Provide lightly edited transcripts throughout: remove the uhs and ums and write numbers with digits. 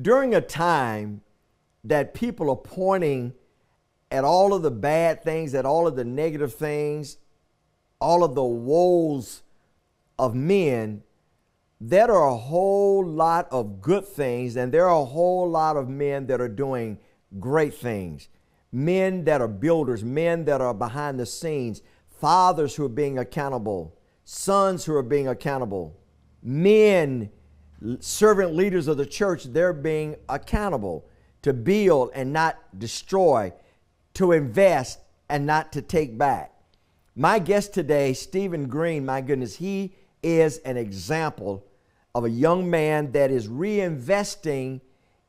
during a time that people are pointing at all of the bad things, at all of the negative things, all of the woes of men, there are a whole lot of good things, and there are a whole lot of men that are doing great things. Men that are builders, men that are behind the scenes, fathers who are being accountable, sons who are being accountable, men, servant leaders of the church, they're being accountable to build and not destroy, to invest and not to take back. My guest today, Stephen Green, my goodness, he is an example of a young man that is reinvesting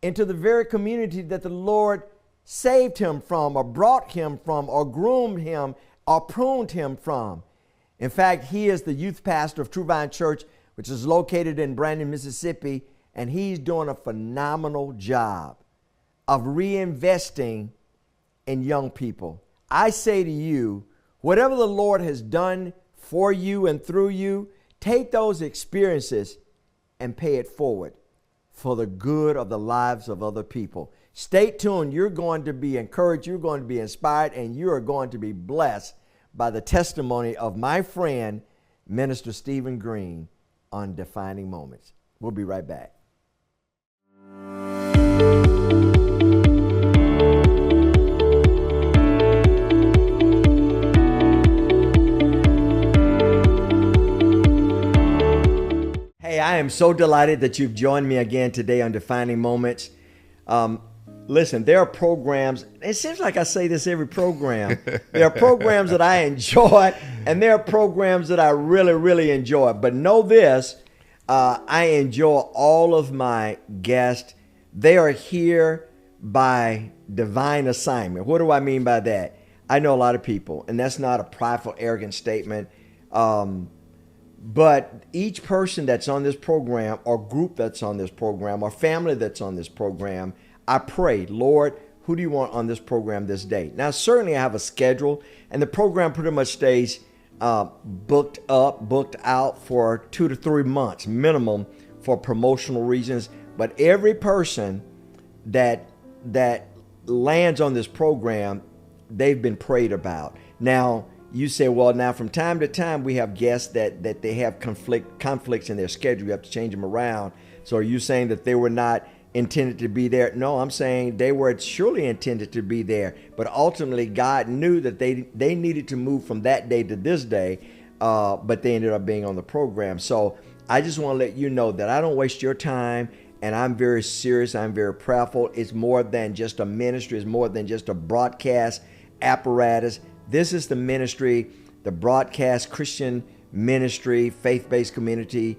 into the very community that the Lord saved him from, or brought him from, or groomed him, or pruned him from. In fact, he is the youth pastor of True Vine Church, which is located in Brandon, Mississippi, and he's doing a phenomenal job of reinvesting in young people. I say to you, whatever the Lord has done for you and through you, take those experiences and pay it forward for the good of the lives of other people. Stay tuned. You're going to be encouraged. You're going to be inspired, and you are going to be blessed by the testimony of my friend, Minister Stephen Green, on Defining Moments. We'll be right back. Hey, I am so delighted that you've joined me again today on Defining Moments. Listen, there are programs, it seems like I say this every program. There are programs that I enjoy, and there are programs that I really, really enjoy. But know this, I enjoy all of my guests. They are here by divine assignment. What do I mean by that? I know a lot of people, and that's not a prideful, arrogant statement. But each person that's on this program, or group that's on this program, or family that's on this program, I pray, Lord, who do you want on this program this day? Now, certainly I have a schedule, and the program pretty much stays booked out for 2 to 3 months minimum for promotional reasons. But every person that lands on this program, they've been prayed about. Now, you say, well, now from time to time we have guests that they have conflicts in their schedule. You have to change them around. So are you saying that they were not intended to be there? No, I'm saying they were surely intended to be there, but ultimately God knew that they needed to move from that day to this day, but they ended up being on the program. So I just want to let you know that I don't waste your time, and I'm very serious. I'm very prayerful. It's more than just a ministry. It's more than just a broadcast apparatus. This is the ministry, the broadcast Christian ministry, faith-based community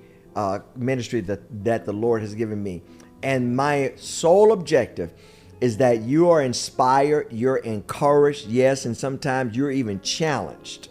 ministry that the Lord has given me. And my sole objective is that you are inspired, you're encouraged, yes, and sometimes you're even challenged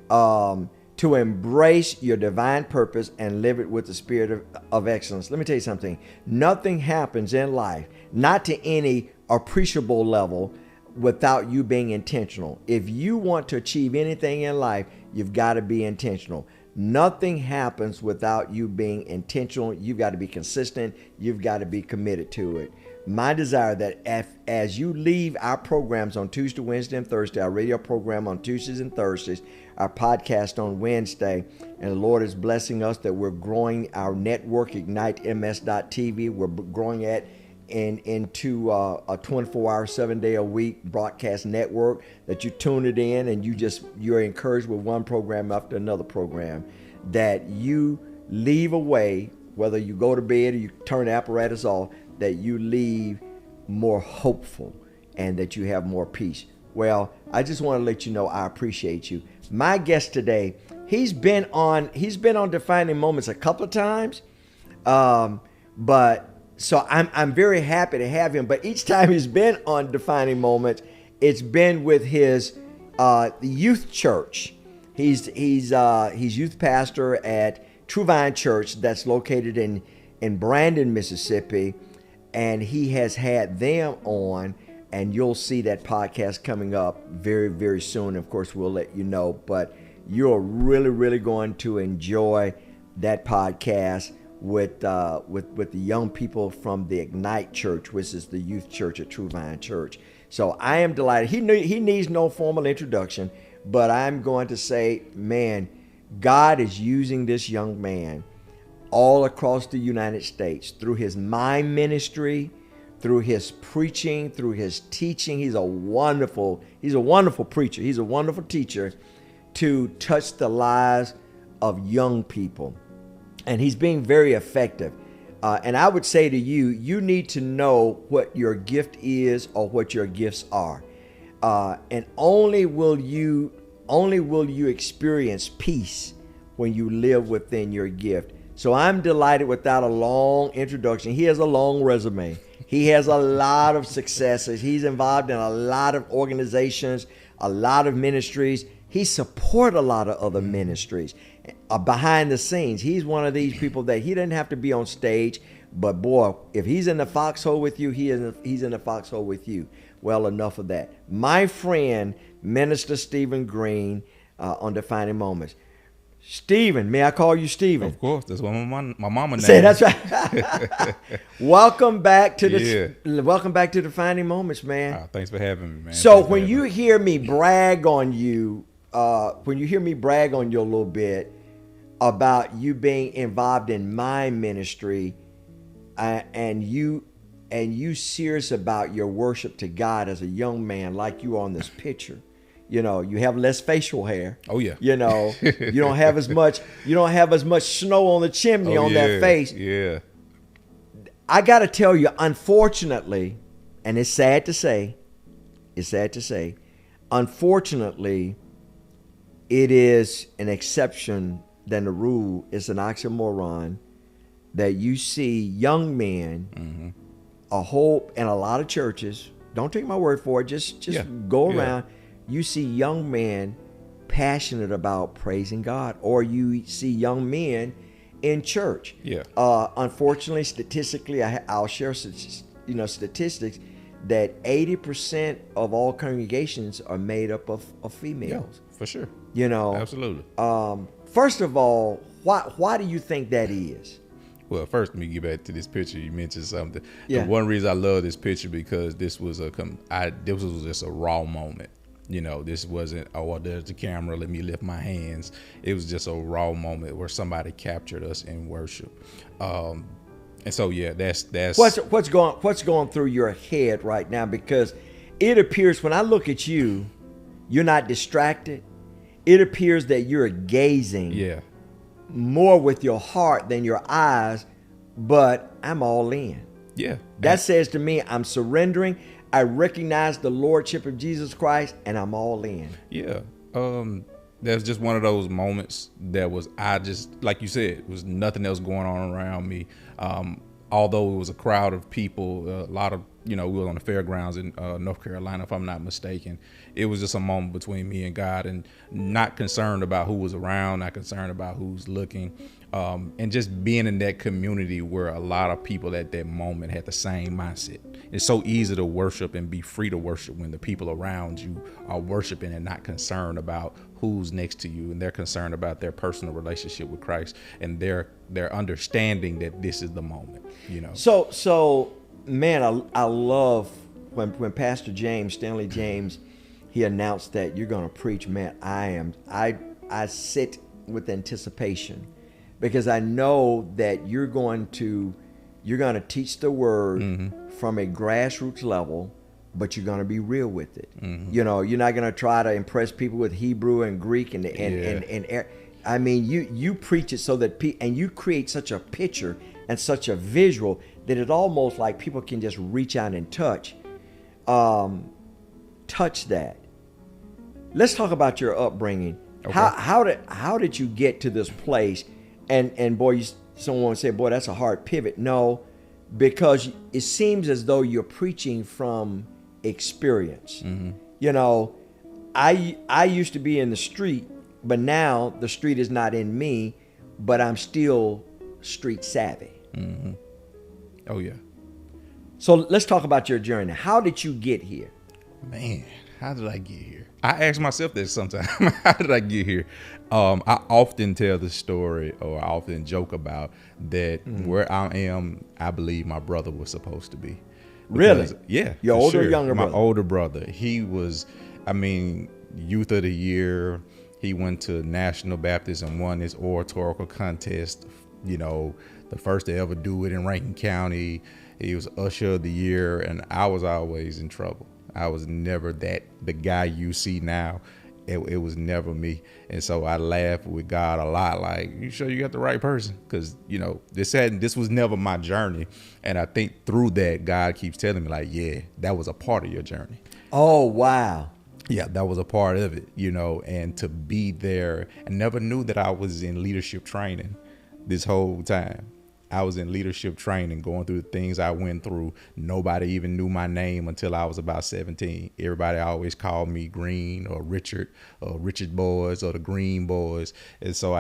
to embrace your divine purpose and live it with the spirit of excellence. Let me tell you something. Nothing happens in life, not to any appreciable level, without you being intentional. If you want to achieve anything in life, you've got to be intentional. Nothing happens without you being intentional. You've got to be consistent. You've got to be committed to it. My desire that as you leave our programs on Tuesday, Wednesday, and Thursday, our radio program on Tuesdays and Thursdays, our podcast on Wednesday, and the Lord is blessing us that we're growing our network, IgniteMS.tv. We're growing into a 24-hour, 7-day-a-week broadcast network that you tune it in, and you're encouraged with one program after another program, that you leave away, whether you go to bed or you turn the apparatus off, that you leave more hopeful and that you have more peace. Well, I just want to let you know I appreciate you. My guest today, he's been on Defining Moments a couple of times, so I'm very happy to have him. But each time he's been on Defining Moments, it's been with his youth church. He's youth pastor at True Vine Church that's located in Brandon, Mississippi, and he has had them on, and you'll see that podcast coming up very, very soon. Of course, we'll let you know, but you're really, really going to enjoy that podcast with the young people from the Ignite Church, which is the youth church at True Vine Church. So I am delighted. He needs no formal introduction, but I'm going to say, man, God is using this young man all across the United States through his MIME ministry, through his preaching, through his teaching. He's a wonderful preacher. He's a wonderful teacher to touch the lives of young people. And he's being very effective. And I would say to you, you need to know what your gift is or what your gifts are. And only will you experience peace when you live within your gift. So I'm delighted without a long introduction. He has a long resume. He has a lot of successes. He's involved in a lot of organizations, a lot of ministries. He supports a lot of other ministries behind the scenes. He's one of these people that he doesn't have to be on stage, but boy, if he's in the foxhole with you, he's in the foxhole with you. Well, enough of that. My friend, Minister Stephen Green, on Defining Moments. Stephen, may I call you Stephen? Of course, that's what my mama name. Say that's right. Welcome back to Defining Moments, man. Thanks for having me, man. So when you hear me brag on you, a little bit about you being involved in my ministry, and you serious about your worship to God as a young man, like you on this picture. You know, you have less facial hair. Oh yeah. You know, you don't have as much snow on the chimney on that face. Yeah. I got to tell you, unfortunately, and it's sad to say, unfortunately, it is an exception than the rule. It's an oxymoron that you see young men, in a lot of churches. Don't take my word for it. Just go around. You see young men passionate about praising God, or you see young men in church. Yeah. Unfortunately, statistically, I'll share statistics that 80% of all congregations are made up of females. Yeah, for sure. You know, absolutely. First of all, why do you think that is? Well, first, let me get back to this picture. You mentioned something. Yeah. The one reason I love this picture because this was just a raw moment. You know, this wasn't, oh, well, there's the camera, let me lift my hands. It was just a raw moment where somebody captured us in worship. And so, yeah, that's what's going through your head right now, because it appears when I look at you, you're not distracted. It appears that you're gazing more with your heart than your eyes, but I'm all in. Yeah. That says to me, I'm surrendering. I recognize the lordship of Jesus Christ, and I'm all in. Yeah. That's just one of those moments that was, like you said, it was nothing else going on around me. Although it was a crowd of people, a lot of, we were on the fairgrounds in North Carolina, if I'm not mistaken. It was just a moment between me and God, and not concerned about who was around, not concerned about who's looking. And just being in that community where a lot of people at that moment had the same mindset. It's so easy to worship and be free to worship when the people around you are worshiping and not concerned about who's next to you, and they're concerned about their personal relationship with Christ and their understanding that this is the moment, So man, I love when Pastor Stanley James, he announced that you're going to preach. Man, I sit with anticipation, because I know that you're going to teach the word from a grassroots level, but you're going to be real with it. You're not going to try to impress people with Hebrew and Greek and I mean, you preach it so that and you create such a picture and such a visual that it almost like people can just reach out and touch that. Let's talk about your upbringing. Okay. How did you get to this place? And boy, someone would say, boy, that's a hard pivot. No, because it seems as though you're preaching from experience. I used to be in the street, but now the street is not in me, but I'm still street savvy. Oh yeah. So let's talk about your journey. How did you get here? Man, how did I get here? I ask myself that sometimes. How did I get here? I often tell the story, or I often joke about that where I am, I believe my brother was supposed to be. Really? Yeah. Your older or younger brother? My older brother. He was, youth of the year. He went to National Baptist and won his oratorical contest, the first to ever do it in Rankin County. He was usher of the year, and I was always in trouble. I was never the guy you see now. It was never me. And so I laugh with God a lot, like, you sure you got the right person? Because, this was never my journey. And I think through that, God keeps telling me, like, yeah, that was a part of your journey. Oh, wow. Yeah, that was a part of it, and to be there. I never knew that I was in leadership training this whole time. I was in leadership training, going through the things I went through. Nobody even knew my name until I was about 17. Everybody always called me Green or Richard Boys or the Green Boys. And so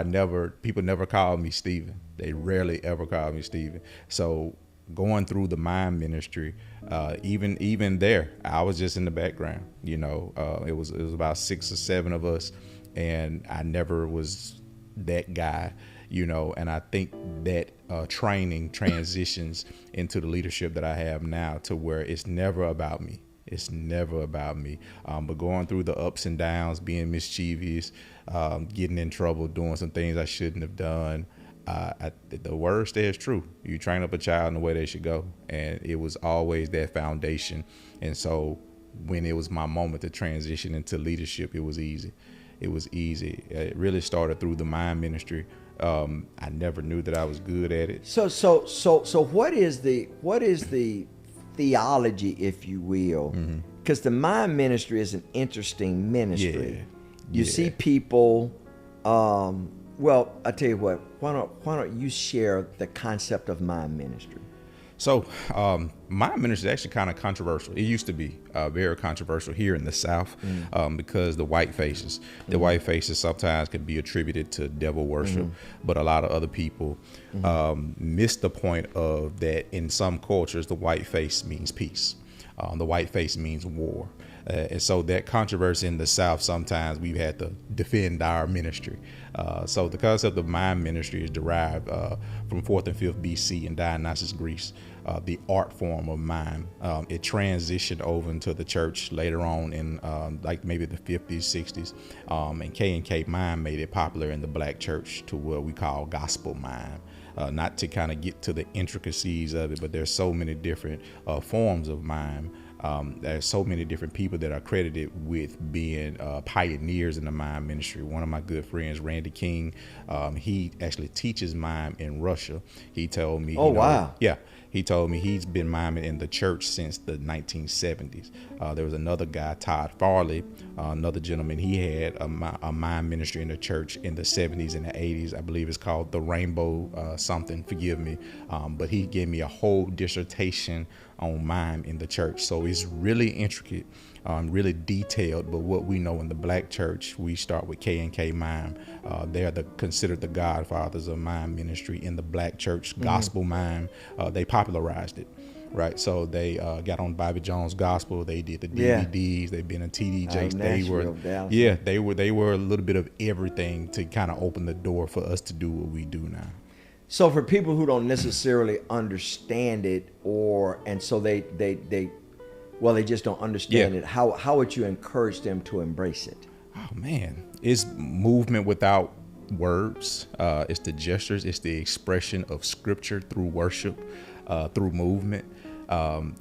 people never called me Stephen. They rarely ever called me Stephen. So going through the MIME ministry, even there, I was just in the background. It was about 6 or 7 of us, and I never was that guy. And I think that training transitions into the leadership that I have now, to where it's never about me. It's never about me. But going through the ups and downs, being mischievous, getting in trouble, doing some things I shouldn't have done. The word stays true. You train up a child in the way they should go. And it was always that foundation. And so when it was my moment to transition into leadership, it was easy. It was easy. It really started through the MIME ministry. I never knew that I was good at it. So what is the theology, if you will? Because the MIME ministry is an interesting ministry. You see people. Well, I tell you what. Why don't you share the concept of MIME ministry? So my ministry is actually kind of controversial. It used to be very controversial here in the South because the white faces sometimes can be attributed to devil worship, but a lot of other people miss the point of that in some cultures, the white face means peace. The white face means war. And so that controversy in the South, sometimes we've had to defend our ministry. So the concept of MIME ministry is derived from 4th and 5th BC in Dionysus, Greece. The art form of MIME. It transitioned over into the church later on in like maybe the 50s, 60s. And K&K MIME made it popular in the black church to what we call gospel MIME. Not to kind of get to the intricacies of it, but there's so many different forms of MIME. There's so many different people that are credited with being pioneers in the MIME ministry. One of my good friends, Randy King, he actually teaches MIME in Russia. He told me, wow. Yeah. He told me he's been miming in the church since the 1970s. There was another guy, Todd Farley, another gentleman. He had a mime ministry in the church in the 70s and the 80s. I believe it's called the Rainbow something, forgive me. But he gave me a whole dissertation on mime in the church. So it's really intricate, really detailed. But what we know in the black church, we start with K&K MIME. They're considered the godfathers of mime ministry in the black church. Gospel mime, they popularized it. Right, so they got on Bobby Jones Gospel. They did the DVDs. They've been in TD Jakes. They were a little bit of everything to kind of open the door for us to do what we do now. So for people who don't necessarily understand it, so they just don't understand it. How would you encourage them to embrace it? Oh man, it's movement without words. It's the gestures. It's the expression of scripture through worship, through movement.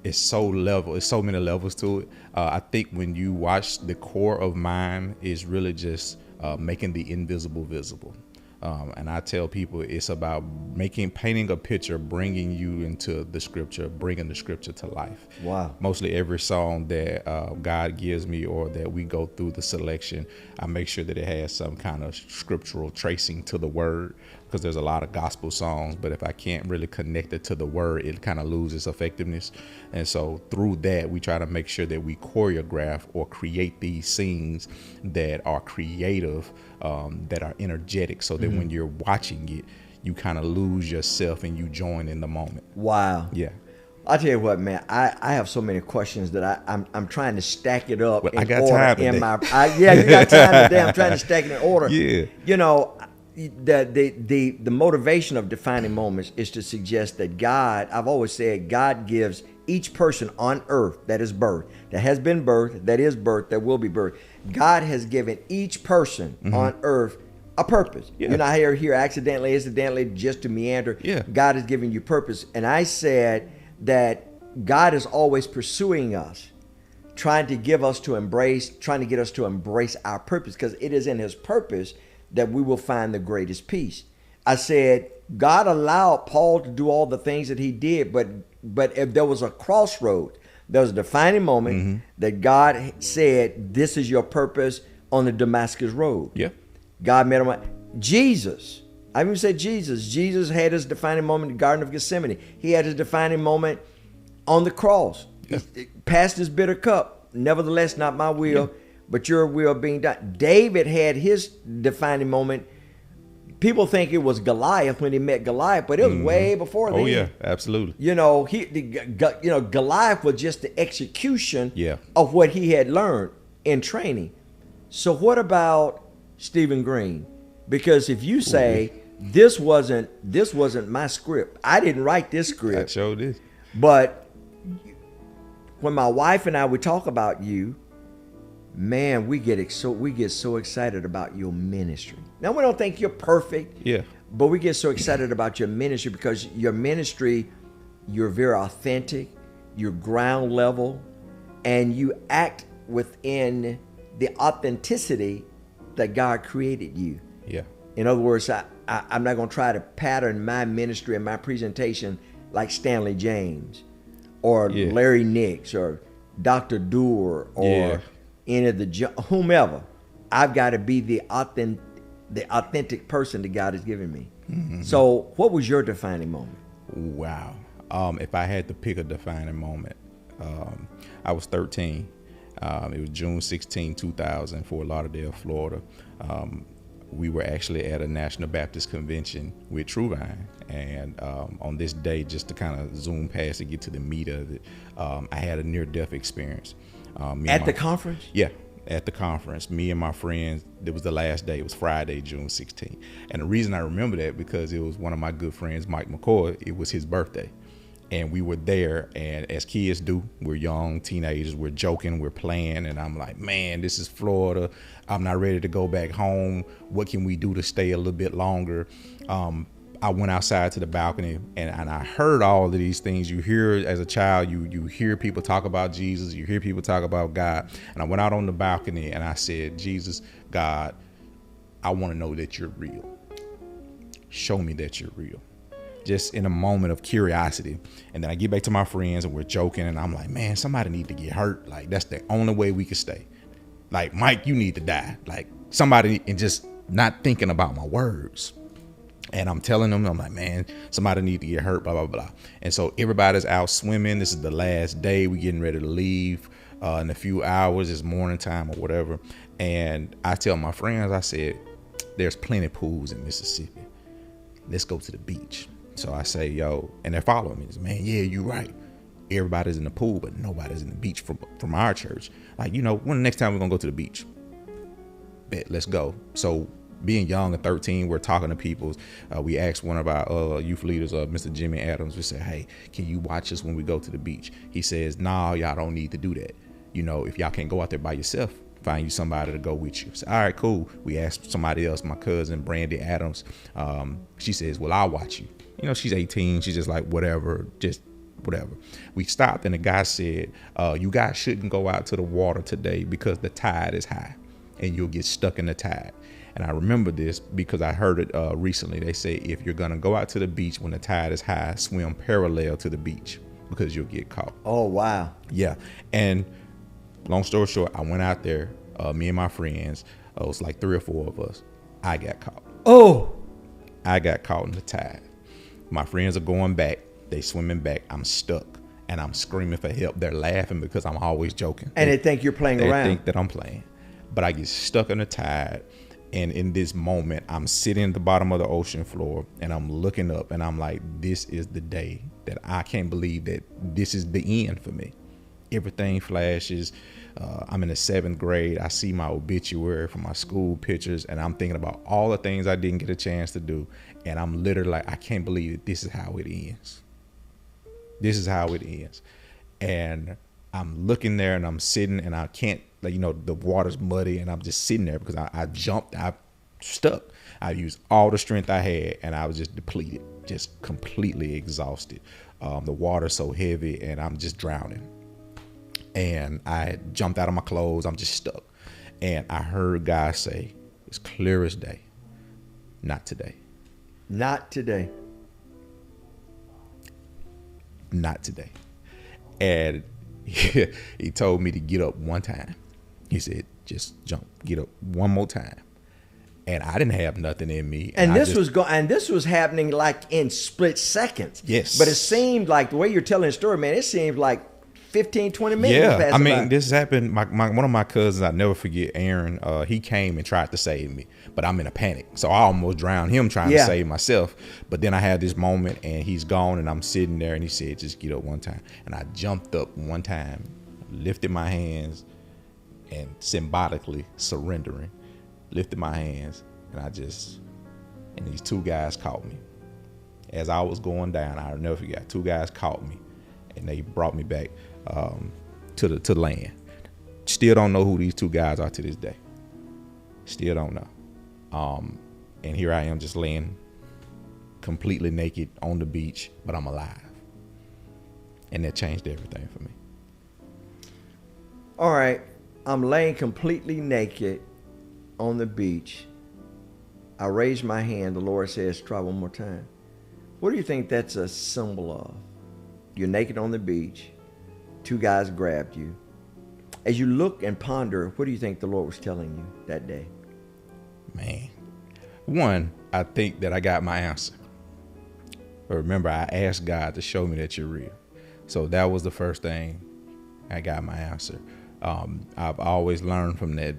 It's so many levels to it. I think when you watch the core of mime is really just making the invisible visible. And I tell people it's about painting a picture, bringing you into the scripture, bringing the scripture to life. Wow. Mostly every song that God gives me or that we go through the selection, I make sure that it has some kind of scriptural tracing to the word, because there's a lot of gospel songs, but if I can't really connect it to the word, it kind of loses effectiveness. And so through that, we try to make sure that we choreograph or create these scenes that are creative, that are energetic, so that when you're watching it, you kind of lose yourself and you join in the moment. Wow. Yeah. I'll tell you what, man. I have so many questions that I'm trying to stack it up. Well, in I got order time today. in my. Yeah, you got time today. I'm trying to stack it in order. Yeah. You know, the motivation of defining moments is to suggest that God. I've always said God gives each person on earth that is birthed, that has been birthed, that is birthed, that will be birthed. God has given each person on earth a purpose. Yeah. You're not here accidentally, incidentally, just to meander. Yeah. God has given you purpose. And I said that God is always pursuing us, trying to get us to embrace our purpose, because it is in his purpose that we will find the greatest peace. I said, God allowed Paul to do all the things that he did, but if there was a crossroad, there was a defining moment that God said, this is your purpose on the Damascus road. Yeah. God met him. Jesus, I even said Jesus. Jesus had his defining moment in the Garden of Gethsemane. He had his defining moment on the cross. Yeah. He passed his bitter cup. Nevertheless, not my will, but your will being done. David had his defining moment. People think it was Goliath when he met Goliath, but it was way before then. Oh yeah, absolutely. You know, Goliath was just the execution of what he had learned in training. So what about Stephen Green? Because if you say this wasn't my script, I didn't write this script. I sure did. But when my wife and I would talk about you, man, we get so excited about your ministry. Now, we don't think you're perfect. Yeah. But we get so excited about your ministry because your ministry, you're very authentic, you're ground level, and you act within the authenticity that God created you. Yeah. In other words, I'm not going to try to pattern my ministry and my presentation like Stanley James or Larry Nix or Dr. Doer or any of whomever. I've got to be the authentic person that God has given me. So what was your defining moment? Wow. If I had to pick a defining moment, I was 13. It was June 16, 2000, Fort Lauderdale, Florida. We were actually at a National Baptist Convention with Truvine. And on this day, just to kind of zoom past to get to the meat of it, I had a near-death experience. At the conference? Yeah, at the conference. Me and my friends, it was the last day. It was Friday, June 16th. And the reason I remember that, because it was one of my good friends, Mike McCoy, it was his birthday. And we were there, and as kids do, we're young teenagers, we're joking, we're playing, and I'm like, man, this is Florida. I'm not ready to go back home. What can we do to stay a little bit longer? I went outside to the balcony, and I heard all of these things. You hear as a child, you hear people talk about Jesus, you hear people talk about God. And I went out on the balcony and I said, Jesus, God, I want to know that you're real. Show me that you're real. Just in a moment of curiosity. And then I get back to my friends and we're joking, and I'm like, man, somebody need to get hurt. Like, that's the only way we can stay. Like, Mike, you need to die. Like, somebody, and just not thinking about my words. And I'm telling them, I'm like, man, somebody need to get hurt, blah, blah, blah. And so everybody's out swimming. This is the last day. We're getting ready to leave in a few hours. It's morning time or whatever. And I tell my friends, I said, there's plenty of pools in Mississippi. Let's go to the beach. So I say, yo, and they're following me. Man, yeah, you're right. Everybody's in the pool, but nobody's in the beach from our church. Like, you know, when the next time we're going to go to the beach? Bet, let's go. So being young at 13, we're talking to people. We asked one of our youth leaders, Mr. Jimmy Adams, we said, hey, can you watch us when we go to the beach? He says, nah, y'all don't need to do that. You know, if y'all can't go out there by yourself, find you somebody to go with you. So, all right, cool. We asked somebody else, my cousin, Brandy Adams. She says, well, I'll watch you. You know, she's 18. She's just like, whatever, just whatever. We stopped, and the guy said, you guys shouldn't go out to the water today because the tide is high and you'll get stuck in the tide. And I remember this because I heard it recently. They say, if you're going to go out to the beach when the tide is high, swim parallel to the beach because you'll get caught. Oh, wow. Yeah. And long story short, I went out there, me and my friends, it was like 3 or 4 of us. I got caught. Oh. I got caught in the tide. My friends are going back. They swimming back. I'm stuck. And I'm screaming for help. They're laughing because I'm always joking. And they think you're playing around. They think that I'm playing. But I get stuck in the tide. And in this moment, I'm sitting at the bottom of the ocean floor and I'm looking up and I'm like, this is the day that I can't believe that this is the end for me. Everything flashes. I'm in the 7th grade. I see my obituary from my school pictures and I'm thinking about all the things I didn't get a chance to do. And I'm literally like, I can't believe that this is how it ends. This is how it ends. And I'm looking there and I'm sitting and I can't, like, you know, the water's muddy and I'm just sitting there because I jumped, I stuck. I used all the strength I had and I was just depleted, just completely exhausted. The water's so heavy and I'm just drowning. And I jumped out of my clothes. I'm just stuck. And I heard God say, it's clear as day, not today. Not today. Not today. And he told me to get up one time. He said, just jump, get up one more time. And I didn't have nothing in me. And this was happening like in split seconds. Yes. But it seemed like the way you're telling the story, man, it seemed like 15, 20 minutes. Yeah, I mean, this happened. One of my cousins, I never forget, Aaron, he came and tried to save me, but I'm in a panic. So I almost drowned him trying to save myself. But then I had this moment and he's gone and I'm sitting there and he said, just get up one time. And I jumped up one time, lifted my hands and symbolically surrendering, lifted my hands and these 2 guys caught me. As I was going down, I'll never forget, 2 guys caught me and they brought me back to the land. Still don't know who these 2 guys are to this day. Still don't know. And here I am just laying completely naked on the beach, but I'm alive. And that changed everything for me. All right. I'm laying completely naked on the beach. I raise my hand. The Lord says, try one more time. What do you think that's a symbol of? You're naked on the beach. 2 guys grabbed you. As you look and ponder, what do you think the Lord was telling you that day? Man, one, I think that I got my answer. But remember, I asked God to show me that you're real. So that was the first thing. I got my answer. I've always learned from that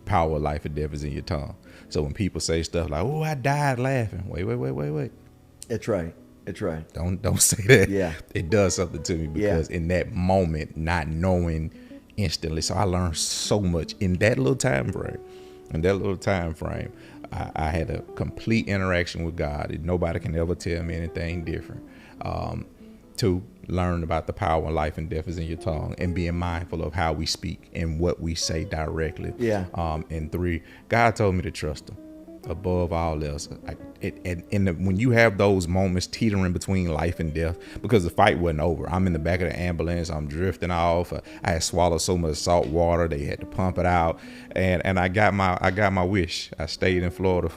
power of life and death is in your tongue. So when people say stuff like, oh, I died laughing. Wait. That's right. That's right. Don't say that. Yeah. It does something to me because in that moment, not knowing instantly. So I learned so much in that little time frame. I had a complete interaction with God and nobody can ever tell me anything different. 2, learn about the power of life and death is in your tongue and being mindful of how we speak and what we say directly. Yeah. And 3, God told me to trust him above all else. When you have those moments teetering between life and death, because the fight wasn't over. I'm in the back of the ambulance. I'm drifting off. I had swallowed so much salt water. They had to pump it out. And I got my wish. I stayed in Florida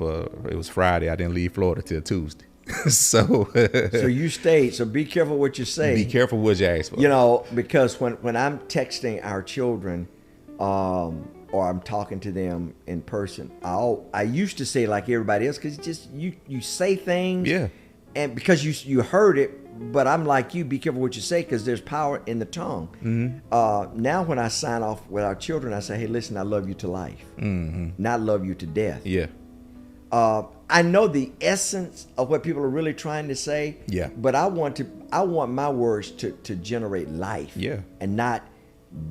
it was Friday. I didn't leave Florida till Tuesday. So you stayed. So be careful what you say. Be careful what you ask for. You know, because when I'm texting our children, or I'm talking to them in person, I used to say like everybody else, because just you say things, and because you heard it. But I'm like you, be careful what you say, because there's power in the tongue. Mm-hmm. Now when I sign off with our children, I say, hey, listen, I love you to life, not love you to death. Yeah. I know the essence of what people are really trying to say. Yeah. But I want my words to generate life. Yeah. And not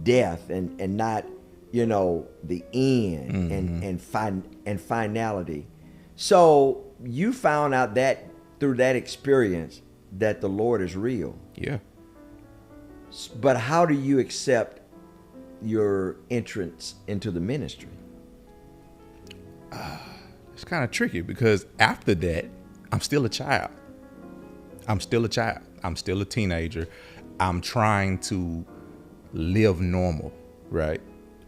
death and not, the end and finality. So you found out that through that experience that the Lord is real. Yeah. But how do you accept your entrance into the ministry? It's kind of tricky because after that, I'm still a child. I'm still a teenager. I'm trying to live normal, right?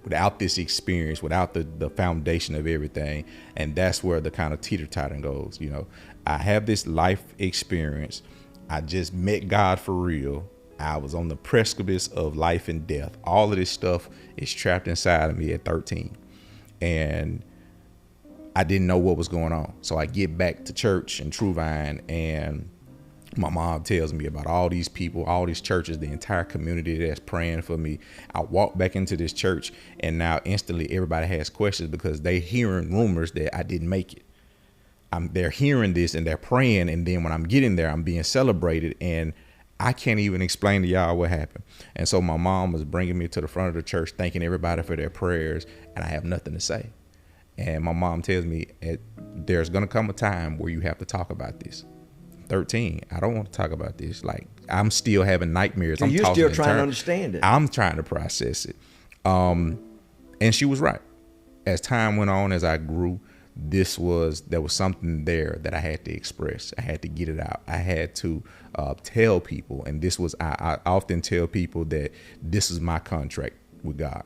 Without this experience, without the foundation of everything. And that's where the kind of teeter-tottering goes. I have this life experience. I just met God for real. I was on the precipice of life and death. All of this stuff is trapped inside of me at 13. And I didn't know what was going on. So I get back to church in True Vine and My mom tells me about all these people, all these churches, the entire community that's praying for me. I walk back into this church, and now instantly everybody has questions because they hearing rumors that I didn't make it. They're hearing this and they're praying, and then when I'm getting there, I'm being celebrated, and I can't even explain to y'all what happened. And so my mom was bringing me to the front of the church, thanking everybody for their prayers, and I have nothing to say. And my mom tells me, there's going to come a time where you have to talk about this. 13. I don't want to talk about this. Like, I'm still having nightmares. So you're still trying to understand it. I'm trying to process it. And she was right. As time went on, as I grew, there was something there that I had to express. I had to get it out. I had to tell people. And I often tell people that this is my contract with God.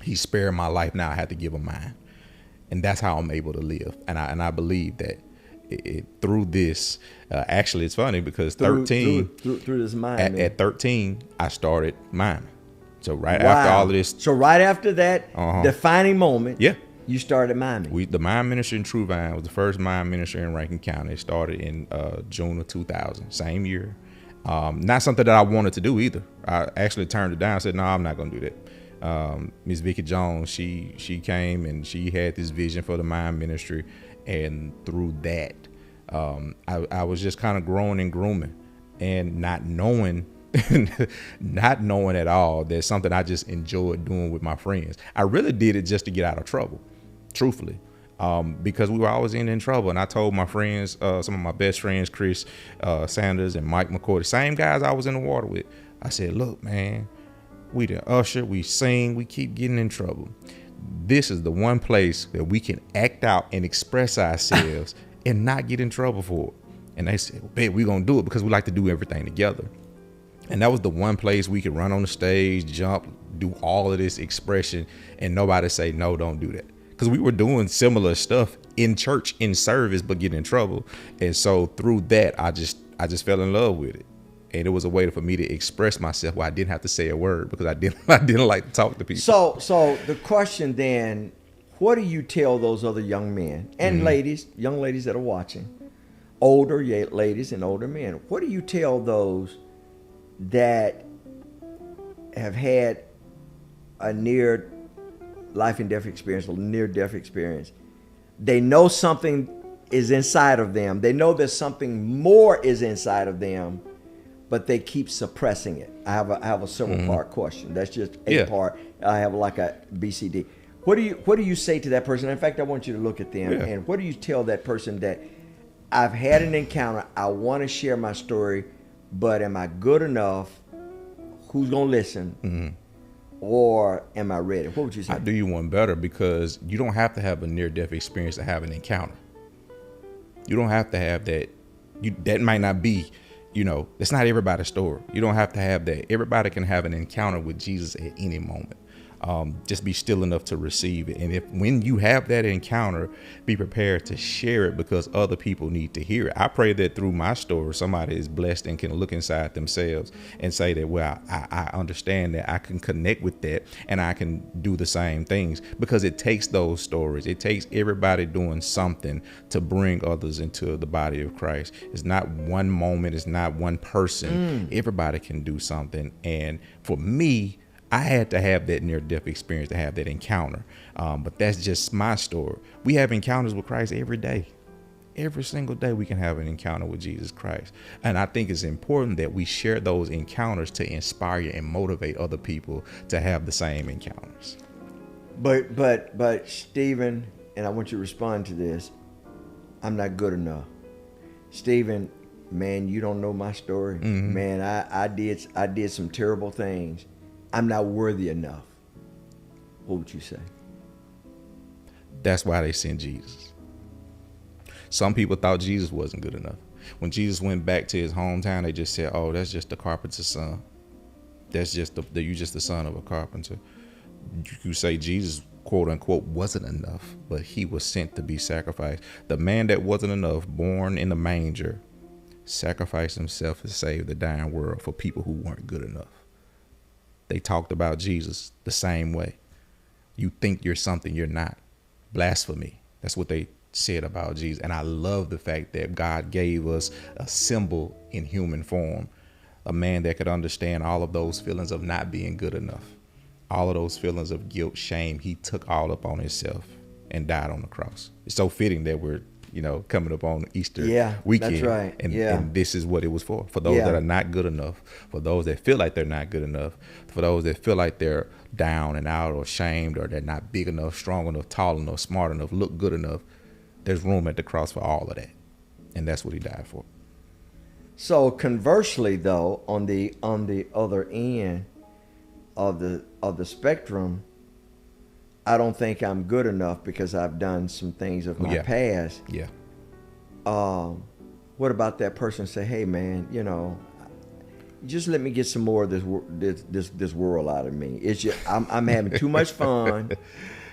He spared my life. Now I have to give him mine. And that's how I'm able to live. And I believe that through this, actually, it's funny because 13 through this MIME. At 13, I started MIME. So after all of this, so right after that defining moment, yeah, you started MIME. The MIME ministry in True Vine was the first MIME ministry in Rankin County. It started in June of 2000, same year. Not something that I wanted to do either. I actually turned it down. Said, no, I'm not going to do that. Miss Vicky Jones, she came and she had this vision for the MIME ministry. And through that, I was just kind of growing and grooming and not knowing at all that's something I just enjoyed doing with my friends. I really did it just to get out of trouble, truthfully, because we were always in trouble. And I told my friends, some of my best friends, Chris Sanders and Mike McCoy, the same guys I was in the water with. I said, look, man, we the usher, we sing, we keep getting in trouble. This is the one place that we can act out and express ourselves and not get in trouble for it. And they said, well, babe, we're going to do it because we like to do everything together. And that was the one place we could run on the stage, jump, do all of this expression, and nobody say, no, don't do that. Because we were doing similar stuff in church, in service, but getting in trouble. And so through that, I just fell in love with it. And it was a way for me to express myself where I didn't have to say a word because I didn't like to talk to people. So the question then, what do you tell those other young men and young ladies that are watching, older ladies and older men? What do you tell those that have had a near life and death experience, a near death experience? They know something is inside of them. They know there's something more is inside of them, but they keep suppressing it. I have a several part question. That's just a part. I have like a BCD. What do you say to that person? In fact, I want you to look at them. And what do you tell that person that I've had an encounter, I want to share my story, but am I good enough? Who's gonna listen? Or am I ready? What would you say? I do you one better, because you don't have to have a near-death experience to have an encounter. You don't have to have that. That might not be, it's not everybody's story. You don't have to have that. Everybody can have an encounter with Jesus at any moment. Just be still enough to receive it. And when you have that encounter, be prepared to share it, because other people need to hear it. I pray that through my story, somebody is blessed and can look inside themselves and say that, well, I understand that, I can connect with that, and I can do the same things, because it takes those stories. It takes everybody doing something to bring others into the body of Christ. It's not one moment. It's not one person. Everybody can do something. And for me, I had to have that near-death experience to have that encounter. But that's just my story. We have encounters with Christ every day. Every single day we can have an encounter with Jesus Christ. And I think it's important that we share those encounters to inspire and motivate other people to have the same encounters. But Stephen, and I want you to respond to this, I'm not good enough. Stephen, man, you don't know my story. Man, I did some terrible things. I'm not worthy enough. What would you say? That's why they sent Jesus. Some people thought Jesus wasn't good enough. When Jesus went back to his hometown, they just said, oh, that's just the carpenter's son. That's just you just the son of a carpenter. You say Jesus, quote unquote, wasn't enough, but he was sent to be sacrificed. The man that wasn't enough, born in the manger, sacrificed himself to save the dying world for people who weren't good enough. They talked about Jesus the same way. You think you're something you're not. Blasphemy. That's what they said about Jesus. And I love the fact that God gave us a symbol in human form, a man that could understand all of those feelings of not being good enough, all of those feelings of guilt, shame. He took all up on himself and died on the cross. It's so fitting that we're, coming up on Easter weekend. That's right. And this is what it was for those that are not good enough, for those that feel like they're not good enough, for those that feel like they're down and out or ashamed, or they're not big enough, strong enough, tall enough, smart enough, look good enough. There's room at the cross for all of that. And that's what he died for. So conversely, though, on the other end of the spectrum, I don't think I'm good enough because I've done some things of my past. Yeah. What about that person say, hey man, just let me get some more of this world out of me. It's just, I'm having too much fun,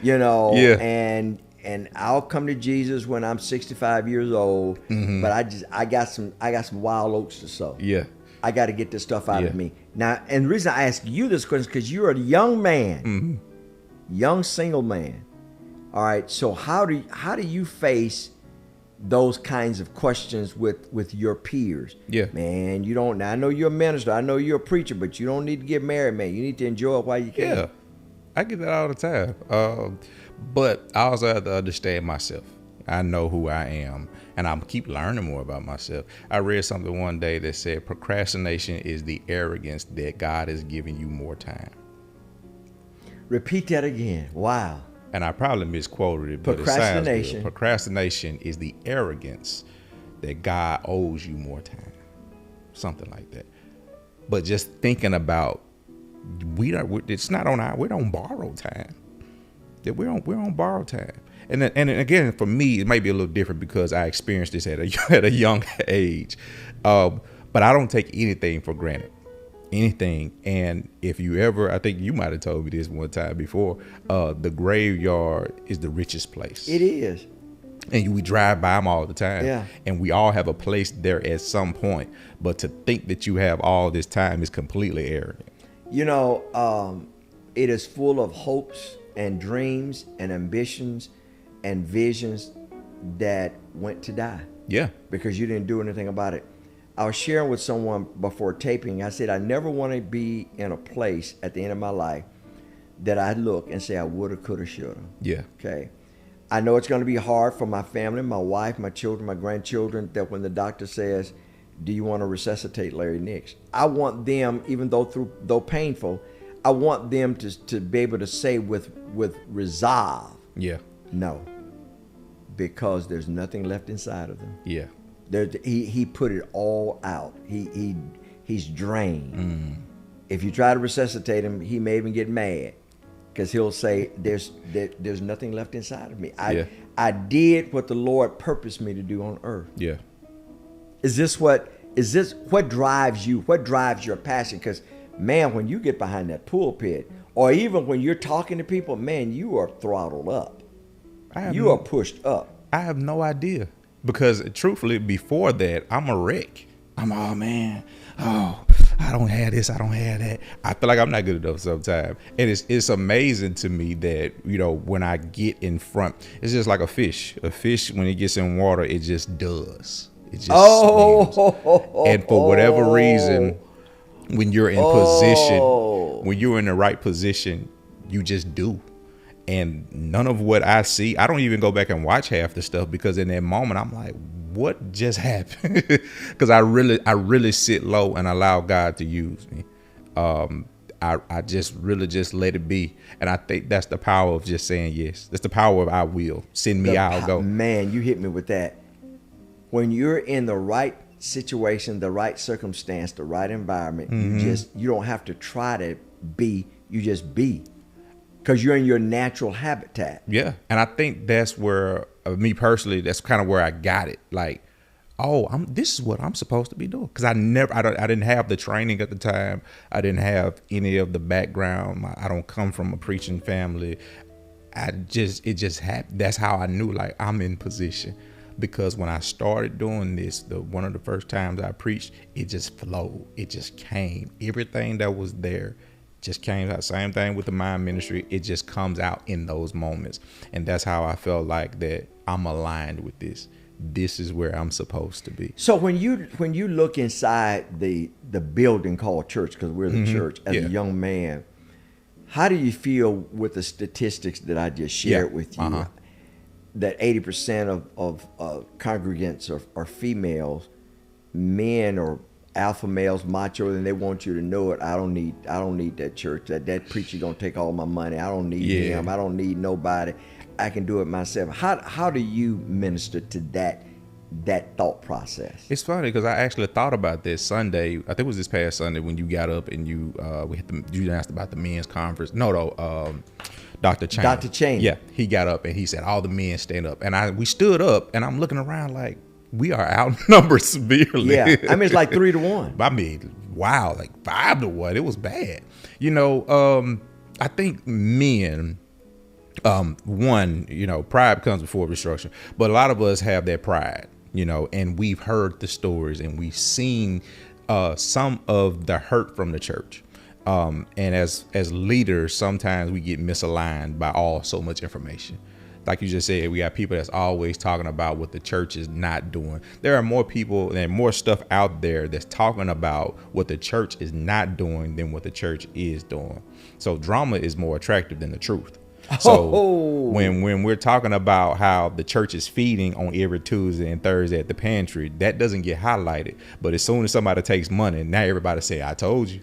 and I'll come to Jesus when I'm 65 years old. But I got some wild oats to sow. Yeah. I got to get this stuff out of me. Now, and the reason I ask you this question is because you're a young man, young single man. All right. So how do you face those kinds of questions with your peers? Yeah. Man, you don't. Now, I know you're a minister. I know you're a preacher, but you don't need to get married, man. You need to enjoy it while you can. Yeah. I get that all the time. But I also have to understand myself. I know who I am, and I'm keep learning more about myself. I read something one day that said procrastination is the arrogance that God is giving you more time. Repeat that again. Wow. And I probably misquoted it, but it sounds good. Procrastination is the arrogance that God owes you more time. Something like that. But just thinking about, it's not on we don't borrow time. That we're on borrowed time. And again, for me, it might be a little different because I experienced this at a young age. But I don't take anything for granted. Anything. And if you ever, I think you might have told me this one time before, the graveyard is the richest place. It is. And we drive by them all the time. Yeah. And we all have a place there at some point. But to think that you have all this time is completely arrogant. It is full of hopes and dreams and ambitions and visions that went to die. Yeah. Because you didn't do anything about it. I was sharing with someone before taping. I said, I never want to be in a place at the end of my life that I look and say I woulda, coulda, shoulda. Yeah. Okay. I know it's going to be hard for my family, my wife, my children, my grandchildren, that when the doctor says, do you want to resuscitate Larry Nix? I want them, even though painful, I want them to be able to say with resolve, yeah, no, because there's nothing left inside of them. Yeah. He put it all out. He's drained. If you try to resuscitate him, he may even get mad because he'll say there's nothing left inside of me. I did what the Lord purposed me to do on earth. Yeah. Is this what drives you? What drives your passion? Because man, when you get behind that pulpit, or even when you're talking to people, man, you are throttled up. You are pushed up. I have no idea. Because truthfully, before that, I'm a wreck. I'm, oh man, I don't have this, I don't have that. I feel like I'm not good enough sometimes. And it's amazing to me that, when I get in front, it's just like a fish. A fish, when it gets in water, it just does. It just swims. And for whatever reason, when you're in position, when you're in the right position, you just do. And none of what I see, I don't even go back and watch half the stuff because in that moment I'm like, what just happened? Because I really sit low and allow God to use me. I just really just let it be. And I think that's the power of just saying yes. That's the power of I will. Send me, I'll go. Man, you hit me with that. When you're in the right situation, the right circumstance, the right environment, you don't have to try to be, you just be. Because you're in your natural habitat. Yeah. And I think that's where, me personally, that's kind of where I got it. Like, this is what I'm supposed to be doing. Because I didn't have the training at the time. I didn't have any of the background. I don't come from a preaching family. It just happened. That's how I knew, like, I'm in position. Because when I started doing this, one of the first times I preached, it just flowed. It just came. Everything that was there just came out. Same thing with the MIME ministry. It just comes out in those moments. And that's how I felt like that I'm aligned with this. This is where I'm supposed to be. So when you look inside the building called church, because we're the church, as a young man, how do you feel with the statistics that I just shared with you? That 80% of congregants are females, men or alpha males, macho, and they want you to know it. I don't need that church. That preacher gonna take all my money. I don't need him. I don't need nobody. I can do it myself. How do you minister to that thought process? It's funny because I actually thought about this Sunday. I think it was this past Sunday when you got up and you asked about the men's conference. Dr. Chain. Dr. Chain. Yeah, he got up and he said, all the men stand up. And we stood up and I'm looking around like, we are outnumbered severely. Yeah, I mean, it's like 3-1. I mean, wow, like 5-1. It was bad. I think men, pride comes before destruction. But a lot of us have that pride, and we've heard the stories and we've seen some of the hurt from the church. And as leaders, sometimes we get misaligned by so much information. Like you just said, we got people that's always talking about what the church is not doing. There are more people and more stuff out there that's talking about what the church is not doing than what the church is doing. So drama is more attractive than the truth. So when we're talking about how the church is feeding on every Tuesday and Thursday at the pantry, that doesn't get highlighted. But as soon as somebody takes money, now everybody say, I told you.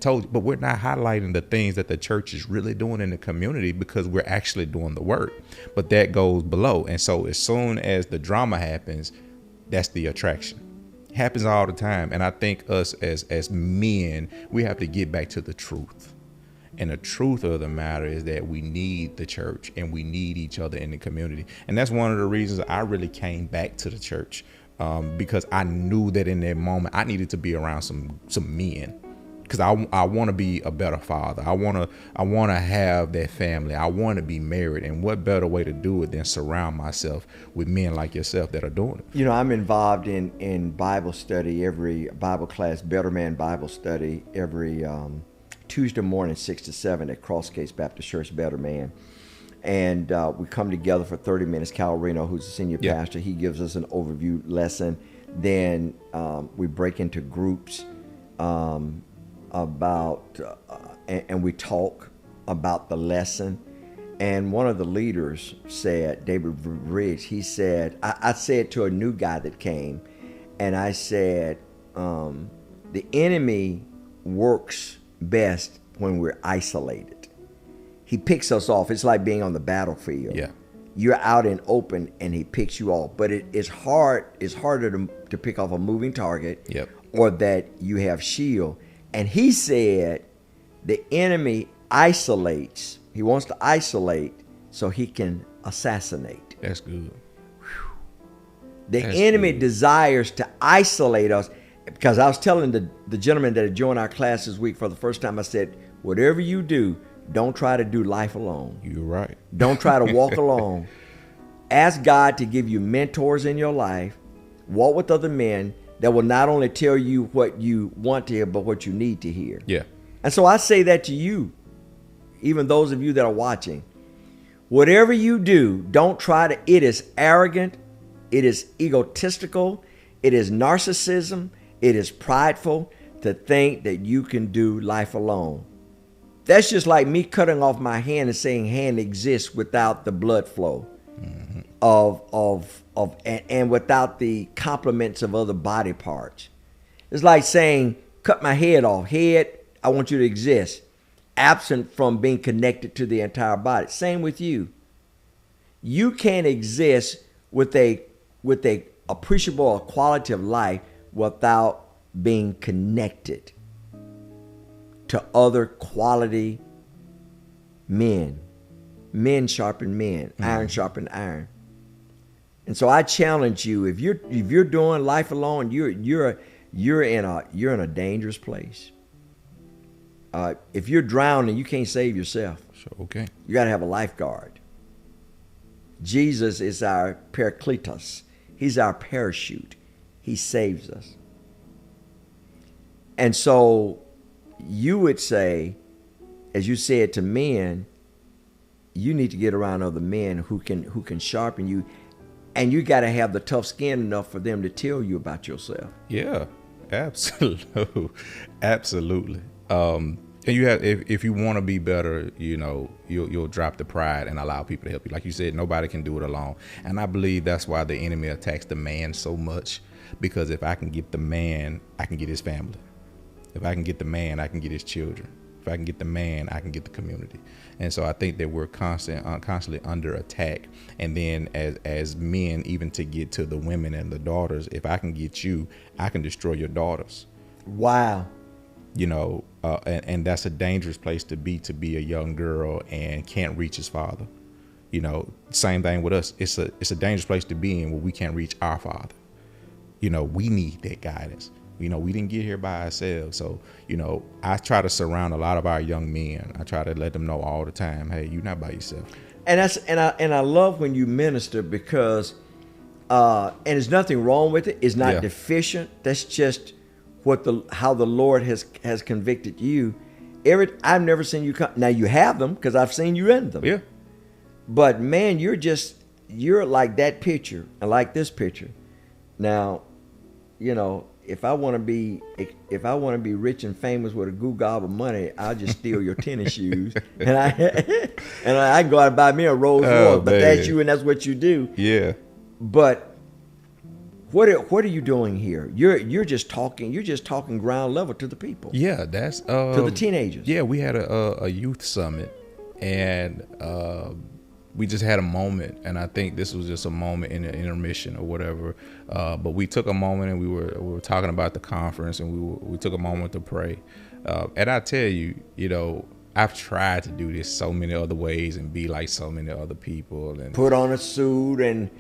But we're not highlighting the things that the church is really doing in the community because we're actually doing the work. But that goes below. And so as soon as the drama happens, that's the attraction. It happens all the time. And I think us as men, we have to get back to the truth. And the truth of the matter is that we need the church and we need each other in the community. And that's one of the reasons I really came back to the church, because I knew that in that moment I needed to be around some men. Because I want to be a better father. I want to have that family. I want to be married. And what better way to do it than surround myself with men like yourself that are doing it? I'm involved in Bible study, every Bible class, Better Man Bible study, every Tuesday morning, 6 to 7 at Cross Case Baptist Church, Better Man. And we come together for 30 minutes. Cal Reno, who's the senior pastor, he gives us an overview lesson. Then we break into groups about and we talk about the lesson. And one of the leaders said, David Riggs, he said, I said to a new guy that came, and I said, the enemy works best when we're isolated. He picks us off. It's like being on the battlefield. Yeah. You're out in open and he picks you off. But it's harder to pick off a moving target. Yep. Or that you have shield. And he said the enemy isolates. He wants to isolate so he can assassinate. That's good. The enemy desires to isolate us. Because I was telling the gentleman that had joined our class this week for the first time, I said, whatever you do, don't try to do life alone. You're right. Don't try to walk alone. Ask God to give you mentors in your life. Walk with other men that will not only tell you what you want to hear, but what you need to hear. Yeah. And so I say that to you, even those of you that are watching. Whatever you do, don't try to. It is arrogant. It is egotistical. It is narcissism. It is prideful to think that you can do life alone. That's just like me cutting off my hand and saying hand exists without the blood flow and without the complements of other body parts. It's like saying cut my head off. Head, I want you to exist, absent from being connected to the entire body. Same with you. You can't exist with a appreciable quality of life without being connected to other quality men. Men sharpen men, iron sharpen iron. And so I challenge you, if you're doing life alone, you're in a dangerous place. If you're drowning, you can't save yourself. Sure, okay. You got to have a lifeguard. Jesus is our Parakletos. He's our parachute. He saves us. And so you would say, as you said to men, you need to get around other men who can sharpen you, and you got to have the tough skin enough for them to tell you about yourself. Yeah, absolutely, absolutely. And you have, if you want to be better, you know, you'll drop the pride and allow people to help you. Like you said, nobody can do it alone, and I believe that's why the enemy attacks the man so much. Because if I can get the man, I can get his family. If I can get the man, I can get his children. If I can get the man, I can get the community. And so I think that we're constantly under attack. And then as men, even to get to the women and the daughters, if I can get you, I can destroy your daughters. Wow. You know, and that's a dangerous place to be a young girl and can't reach his father. You know, same thing with us. It's a dangerous place to be in where we can't reach our father. You know, we need that guidance. You know, we didn't get here by ourselves. So, you know, I try to surround a lot of our young men. I try to let them know all the time, hey, you're not by yourself. And I love when you minister, because and there's nothing wrong with it. It's not deficient. That's just how the Lord has convicted you. I've never seen you come. Now you have them, because I've seen you in them. Yeah. But man, you're like that picture and like this picture. Now, you know, if I want to be rich and famous with a goo gob of money, I'll just steal your tennis shoes, and I can go out and buy me a Rolls Royce. But that's you, and that's what you do. Yeah. But what are you doing here? You're just talking ground level to the people. Yeah, that's to the teenagers. Yeah, we had a youth summit, and we just had a moment, and I think this was just a moment in the intermission or whatever. But we took a moment, and we were talking about the conference, and we took a moment to pray. And I tell you, you know, I've tried to do this so many other ways and be like so many other people, and put on a suit and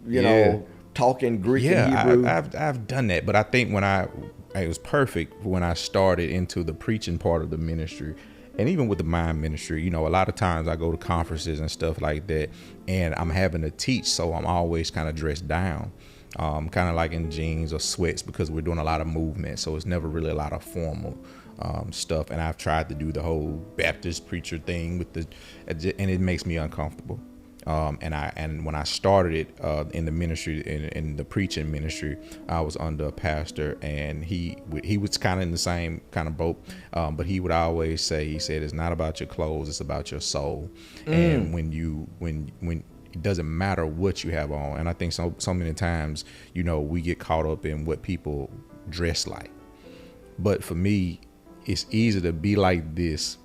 you know, talk in Greek and Hebrew. I've done that, but I think it was perfect when I started into the preaching part of the ministry. And even with the MIME ministry, you know, a lot of times I go to conferences and stuff like that, and I'm having to teach, so I'm always kind of dressed down, kind of like in jeans or sweats, because we're doing a lot of movement, so it's never really a lot of formal stuff. And I've tried to do the whole Baptist preacher thing and it makes me uncomfortable. And when I started it in the ministry, in the preaching ministry, I was under a pastor, and he was kind of in the same kind of boat, but he would always say, he said, it's not about your clothes, it's about your soul. And when it doesn't matter what you have on. And I think so many times, you know, we get caught up in what people dress like. But for me, it's easy to be like this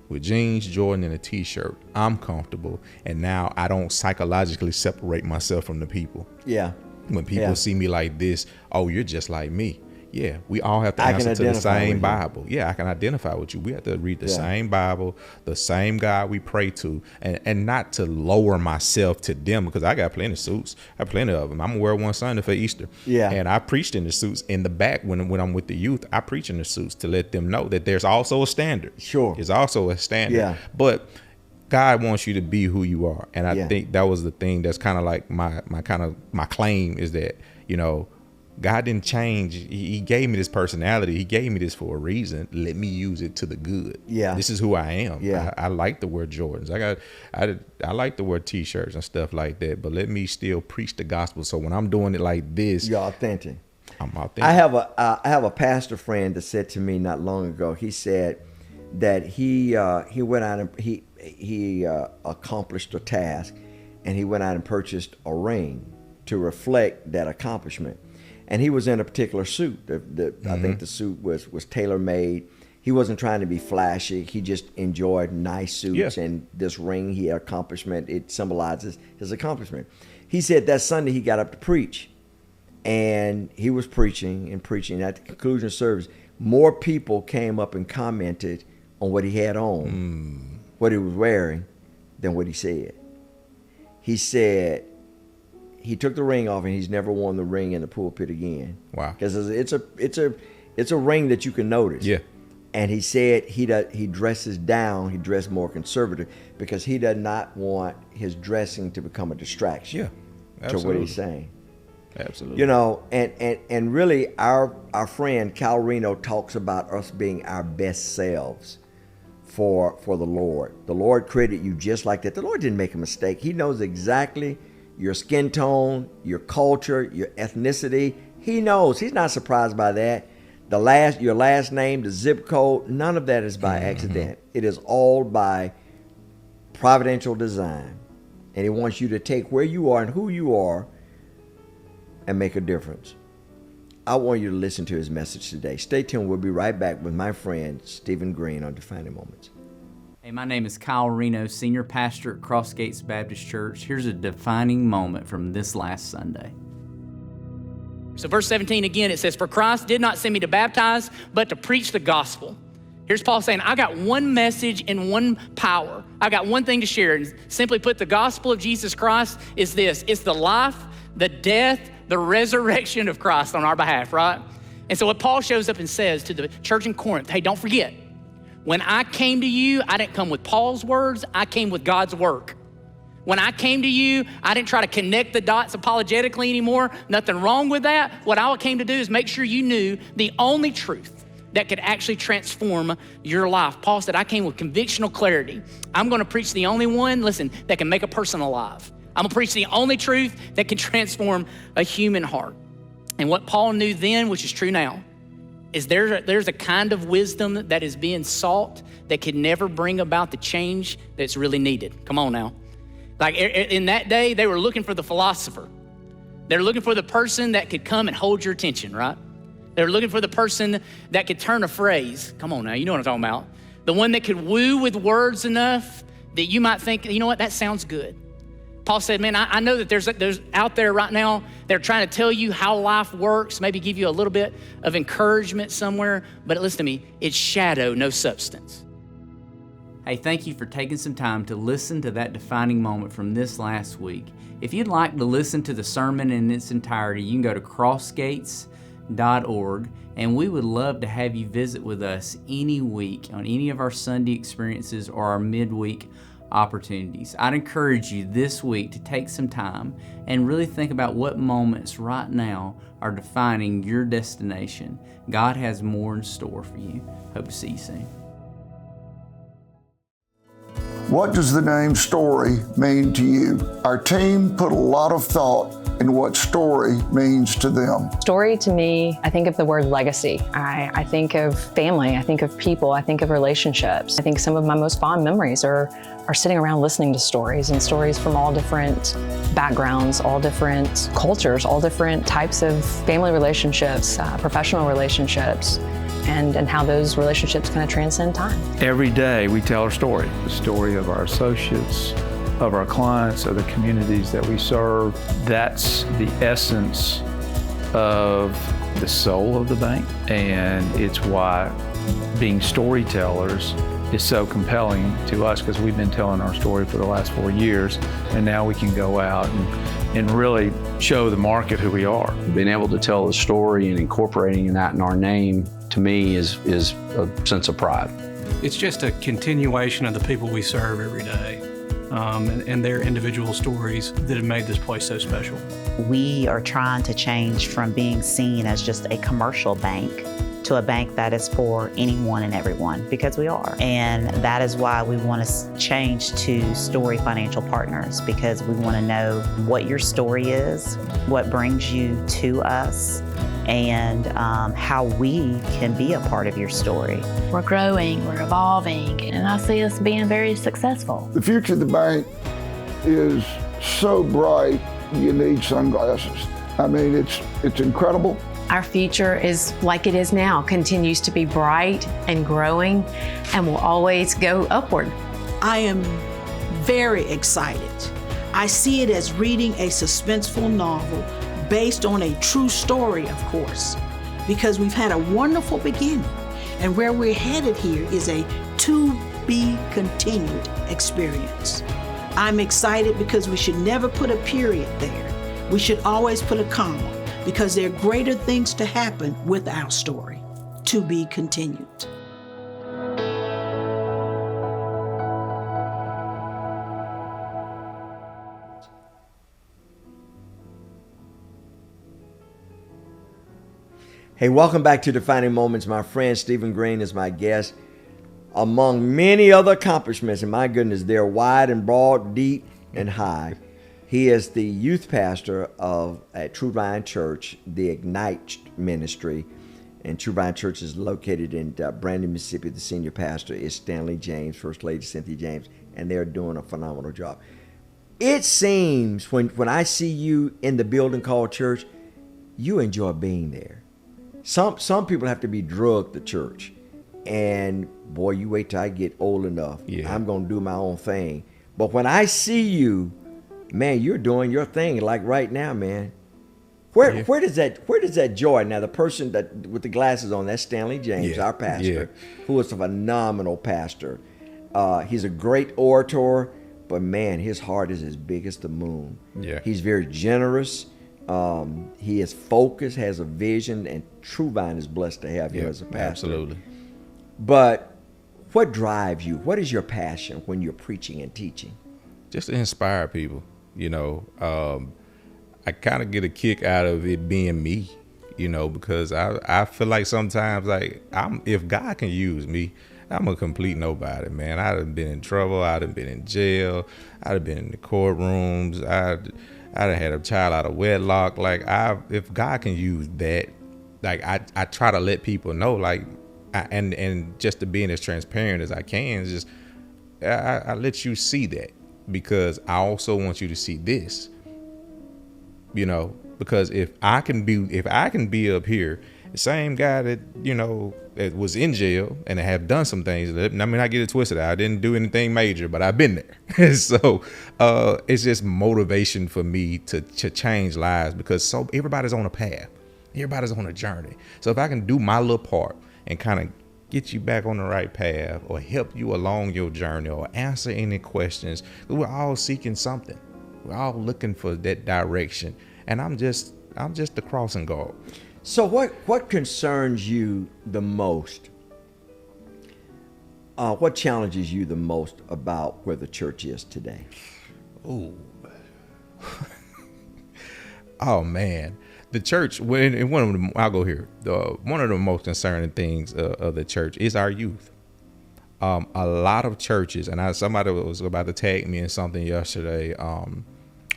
with jeans, Jordan, and a t-shirt. I'm comfortable, and now I don't psychologically separate myself from the people. Yeah. When people see me like this, oh, you're just like me. Yeah, we all have to answer to the same Bible. Yeah, I can identify with you. We have to read the same Bible, the same God we pray to, and not to lower myself to them, because I got plenty of suits. I have plenty of them. I'm going to wear one Sunday for Easter. Yeah. And I preached in the suits in the back when I'm with the youth. I preach in the suits to let them know that there's also a standard. Sure. There's also a standard. Yeah. But God wants you to be who you are. And I think that was the thing that's kind of like my claim is that, you know, God didn't change. He gave me this personality. He gave me this for a reason. Let me use it to the good. Yeah. This is who I am. Yeah. I like to wear Jordans. I like to wear t-shirts and stuff like that, but let me still preach the gospel. So when I'm doing it like this, you're authentic. I'm authentic. I have a pastor friend that said to me not long ago, he said that he went out and he accomplished a task, and he went out and purchased a ring to reflect that accomplishment. And he was in a particular suit. I think the suit was tailor-made. He wasn't trying to be flashy. He just enjoyed nice suits. And this ring, he had accomplishment. It symbolizes his accomplishment. He said that Sunday he got up to preach. And he was preaching. At the conclusion of service, more people came up and commented on what he had on, what he was wearing, than what he said. He said he took the ring off, and he's never worn the ring in the pulpit again. Wow! Because it's a ring that you can notice. Yeah. And he said he dresses down. He dressed more conservative because he does not want his dressing to become a distraction. Yeah, to what he's saying. Absolutely. You know, and really, our friend Cal Reno talks about us being our best selves for the Lord. The Lord created you just like that. The Lord didn't make a mistake. He knows exactly your skin tone, your culture, your ethnicity. He knows. He's not surprised by that. Your last name, the zip code, none of that is by accident. It is all by providential design. And he wants you to take where you are and who you are and make a difference. I want you to listen to his message today. Stay tuned. We'll be right back with my friend Stephen Green on Defining Moments. Hey, my name is Kyle Reno, Senior Pastor at Cross Gates Baptist Church. Here's a defining moment from this last Sunday. So verse 17 again, it says, "For Christ did not send me to baptize, but to preach the gospel." Here's Paul saying, I got one message and one power. I got one thing to share. And simply put, the gospel of Jesus Christ is this. It's the life, the death, the resurrection of Christ on our behalf, right? And so what Paul shows up and says to the church in Corinth, hey, don't forget, when I came to you, I didn't come with Paul's words, I came with God's work. When I came to you, I didn't try to connect the dots apologetically anymore. Nothing wrong with that. What I came to do is make sure you knew the only truth that could actually transform your life. Paul said, I came with convictional clarity. I'm gonna preach the only one, listen, that can make a person alive. I'm gonna preach the only truth that can transform a human heart. And what Paul knew then, which is true now, is there's a kind of wisdom that is being sought that could never bring about the change that's really needed. Come on now. Like in that day, they were looking for the philosopher. They're looking for the person that could come and hold your attention, right? They're looking for the person that could turn a phrase. Come on now, you know what I'm talking about. The one that could woo with words enough that you might think, you know what, that sounds good. Paul said, man, I know that there's out there right now, they're trying to tell you how life works, maybe give you a little bit of encouragement somewhere, but listen to me, it's shadow, no substance. Hey, thank you for taking some time to listen to that defining moment from this last week. If you'd like to listen to the sermon in its entirety, you can go to crossgates.org, and we would love to have you visit with us any week on any of our Sunday experiences or our midweek opportunities. I'd encourage you this week to take some time and really think about what moments right now are defining your destination. God has more in store for you. Hope to see you soon. What does the name Story mean to you? Our team put a lot of thought in what story means to them. Story to me, I think of the word legacy. I think of family, I think of people, I think of relationships. I think some of my most fond memories are sitting around listening to stories, and stories from all different backgrounds, all different cultures, all different types of family relationships, professional relationships, and how those relationships kind of transcend time. Every day we tell our story, the story of our associates, of our clients, of the communities that we serve. That's the essence of the soul of the bank, and it's why being storytellers is so compelling to us, because we've been telling our story for the last 4 years, and now we can go out and really show the market who we are. Being able to tell the story and incorporating that in our name, to me, is a sense of pride. It's just a continuation of the people we serve every day, and their individual stories that have made this place so special. We are trying to change from being seen as just a commercial bank to a bank that is for anyone and everyone, because we are. And that is why we want to change to Story Financial Partners, because we want to know what your story is, what brings you to us, and how we can be a part of your story. We're growing, we're evolving, and I see us being very successful. The future of the bank is so bright, you need sunglasses. I mean, it's incredible. Our future is like it is now, continues to be bright and growing, and will always go upward. I am very excited. I see it as reading a suspenseful novel based on a true story, of course, because we've had a wonderful beginning, and where we're headed here is a to be continued experience. I'm excited because we should never put a period there. We should always put a comma, because there are greater things to happen with our story. To be continued. Hey, welcome back to Defining Moments. My friend Stephen Green is my guest. among many other accomplishments, and my goodness, they're wide and broad, deep and high. He is the youth pastor at True Vine Church, the Ignite ministry. And True Vine Church is located in Brandon, Mississippi. The senior pastor is Stanley James, First Lady Cynthia James, and they're doing a phenomenal job. It seems when I see you in the building called church, you enjoy being there. Some people have to be drugged to church. And boy, you wait till I get old enough. Yeah. I'm going to do my own thing. But when I see you, man, you're doing your thing like right now, man. Where does that joy? Now, the person that with the glasses on, that's Stanley James, our pastor, who is a phenomenal pastor. He's a great orator, but man, his heart is as big as the moon. Yeah. He's very generous. He is focused, has a vision, and True Vine is blessed to have him as a pastor. Absolutely. But what drives you? What is your passion when you're preaching and teaching? Just to inspire people, you know. I kind of get a kick out of it being me, you know, because I feel like sometimes, like, if God can use me, I'm a complete nobody, man. I done been in trouble. I done been in jail. I done been in the courtrooms. I done had a child out of wedlock. Like, if God can use that, like, I try to let people know, like, and just to being as transparent as I can, is just I let you see that, because I also want you to see this. You know, because if I can be up here, the same guy that, you know, that was in jail and have done some things. I mean, I get it twisted. I didn't do anything major, but I've been there. So it's just motivation for me to change lives, because everybody's on a path. Everybody's on a journey. So if I can do my little part and kind of get you back on the right path, or help you along your journey, or answer any questions, we're all seeking something. We're all looking for that direction, and I'm just the crossing guard. So what concerns you the most? What challenges you the most about where the church is today? Oh man, the church. One of them, I'll go here. One of the most concerning things of the church is our youth. A lot of churches, and somebody was about to tag me in something yesterday.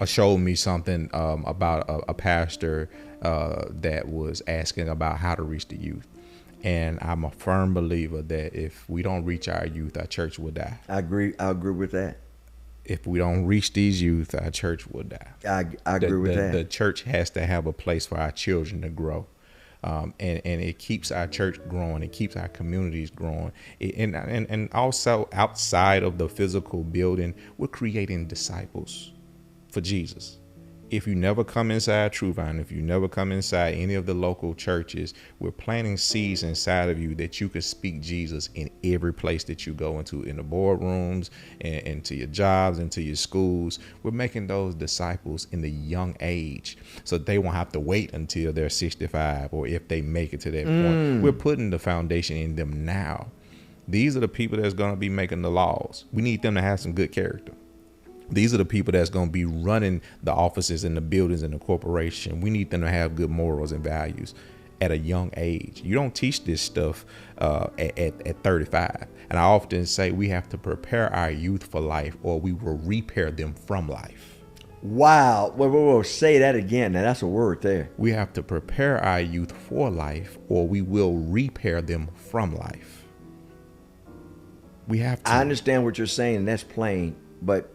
Showed me something about a pastor that was asking about how to reach the youth. And I'm a firm believer that if we don't reach our youth, our church will die. I agree with that. If we don't reach these youth, our church will die. I agree with that. The church has to have a place for our children to grow. And it keeps our church growing. It keeps our communities growing. And also outside of the physical building, we're creating disciples for Jesus. If you never come inside True Vine, if you never come inside any of the local churches, we're planting seeds inside of you that you can speak Jesus in every place that you go into, in the boardrooms, and to your jobs, and to your schools. We're making those disciples in the young age, so they won't have to wait until they're 65, or if they make it to that point. We're putting the foundation in them now. These are the people that's going to be making the laws. We need them to have some good character. These are the people that's going to be running the offices and the buildings and the corporation. We need them to have good morals and values at a young age. You don't teach this stuff at 35. And I often say we have to prepare our youth for life, or we will repair them from life. Wow. Whoa. Say that again. Now, that's a word there. We have to prepare our youth for life, or we will repair them from life. We have to. I understand what you're saying, and that's plain. But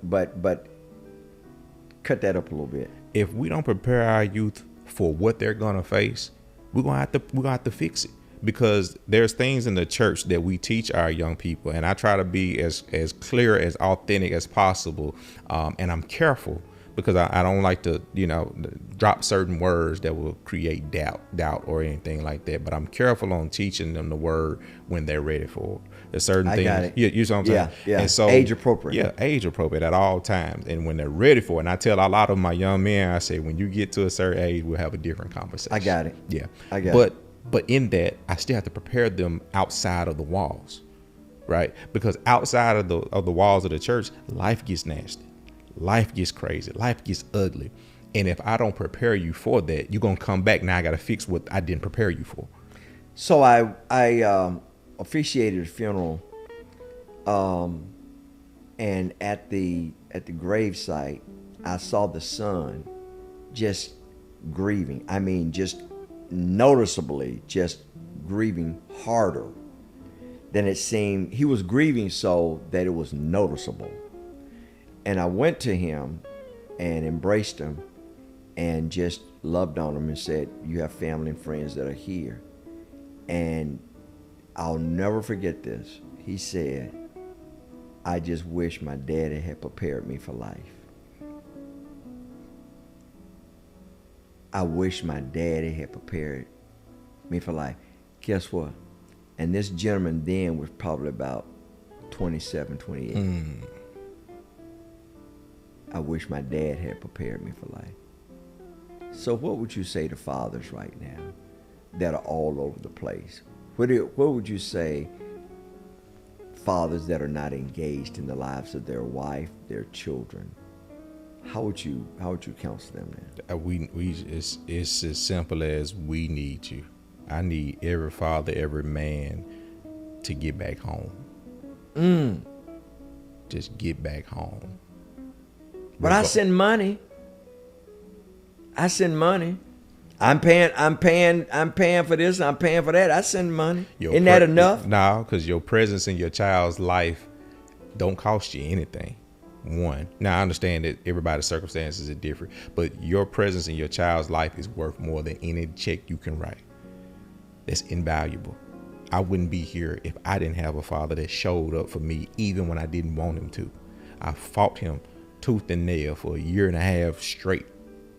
cut that up a little bit. If we don't prepare our youth for what they're gonna face, we're gonna have to fix it, because there's things in the church that we teach our young people, and I try to be as clear, as authentic as possible, and I'm careful, because I don't like to, you know, drop certain words that will create doubt or anything like that. But I'm careful on teaching them the word when they're ready for it. There's certain things. Got it. You know what I'm saying? Yeah. And so, age appropriate. Yeah, age appropriate at all times. And when they're ready for it, and I tell a lot of my young men, I say, when you get to a certain age, we'll have a different conversation. I got it. Yeah. I got it. But in that, I still have to prepare them outside of the walls, right? Because outside of the walls of the church, life gets nasty. Life gets crazy. Life gets ugly. And if I don't prepare you for that, you're going to come back. Now I got to fix what I didn't prepare you for. So I officiated a funeral And at the gravesite, I saw the son just grieving. I mean, just noticeably just grieving harder than it seemed. He was grieving so that it was noticeable. And I went to him and embraced him and just loved on him and said, you have family and friends that are here. And I'll never forget this. He said, I just wish my daddy had prepared me for life. I wish my daddy had prepared me for life. Guess what? And this gentleman then was probably about 27, 28. I wish my dad had prepared me for life. So what would you say to fathers right now that are all over the place? What would you say fathers that are not engaged in the lives of their wife, their children? How would you counsel them now? It's as simple as we need you. I need every father, every man to get back home. Just get back home. But I send money. I'm paying for this, I'm paying for that. I send money. Isn't that enough? No, because your presence in your child's life don't cost you anything. One. Now I understand that everybody's circumstances are different, but your presence in your child's life is worth more than any check you can write. That's invaluable. I wouldn't be here if I didn't have a father that showed up for me even when I didn't want him to. I fought him tooth and nail for 1.5 years straight.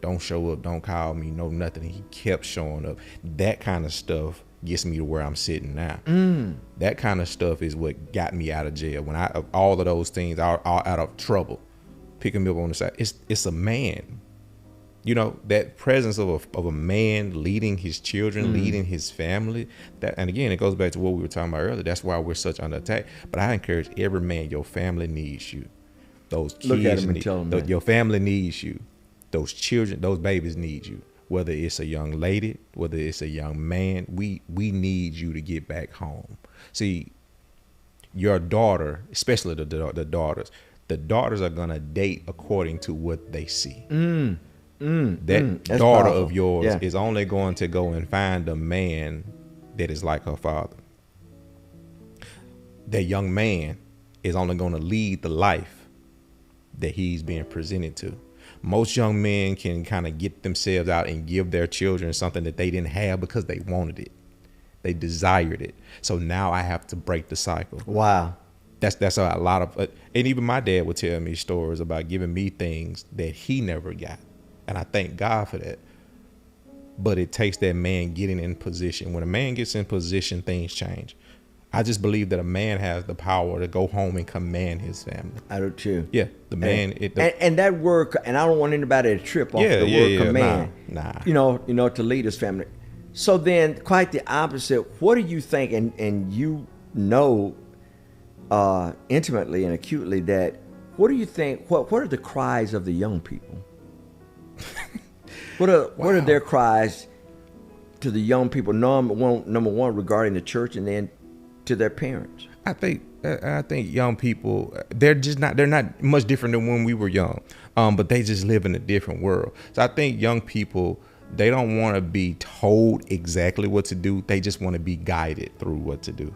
Don't show up, don't call me, no nothing. He kept showing up. That kind of stuff gets me to where I'm sitting now. That kind of stuff is what got me out of jail. When all of those things are out of trouble, picking me up on the side. It's a man. You know, that presence of a man leading his children, leading his family. And again, it goes back to what we were talking about earlier. That's why we're such under attack. But I encourage every man, your family needs you. Those kids, look at him and tell him your family needs you. Those children, those babies need you. Whether it's a young lady, whether it's a young man, we need you to get back home. See, your daughter, especially the daughters are gonna date according to what they see. That daughter powerful. Of yours is only going to go and find a man that is like her father. That young man is only going to lead the life that he's being presented to. Most young men can kind of get themselves out and give their children something that they didn't have because they wanted it. They desired it. So now I have to break the cycle. Wow. That's a lot of, and even my dad would tell me stories about giving me things that he never got. And I thank God for that. But it takes that man getting in position. When a man gets in position, things change. I just believe that a man has the power to go home and command his family. I do too. Yeah, the man. And that word, and I don't want anybody to trip off the word command. Nah. You know, to lead his family. So then, quite the opposite. What do you think? And you know, intimately and acutely that. What do you think? What are the cries of the young people? What are their cries to the young people? Number one regarding the church, and then to their parents. I think young people, they're not much different than when we were young, but they just live in a different world. So I think young people, they don't want to be told exactly what to do. They just want to be guided through what to do.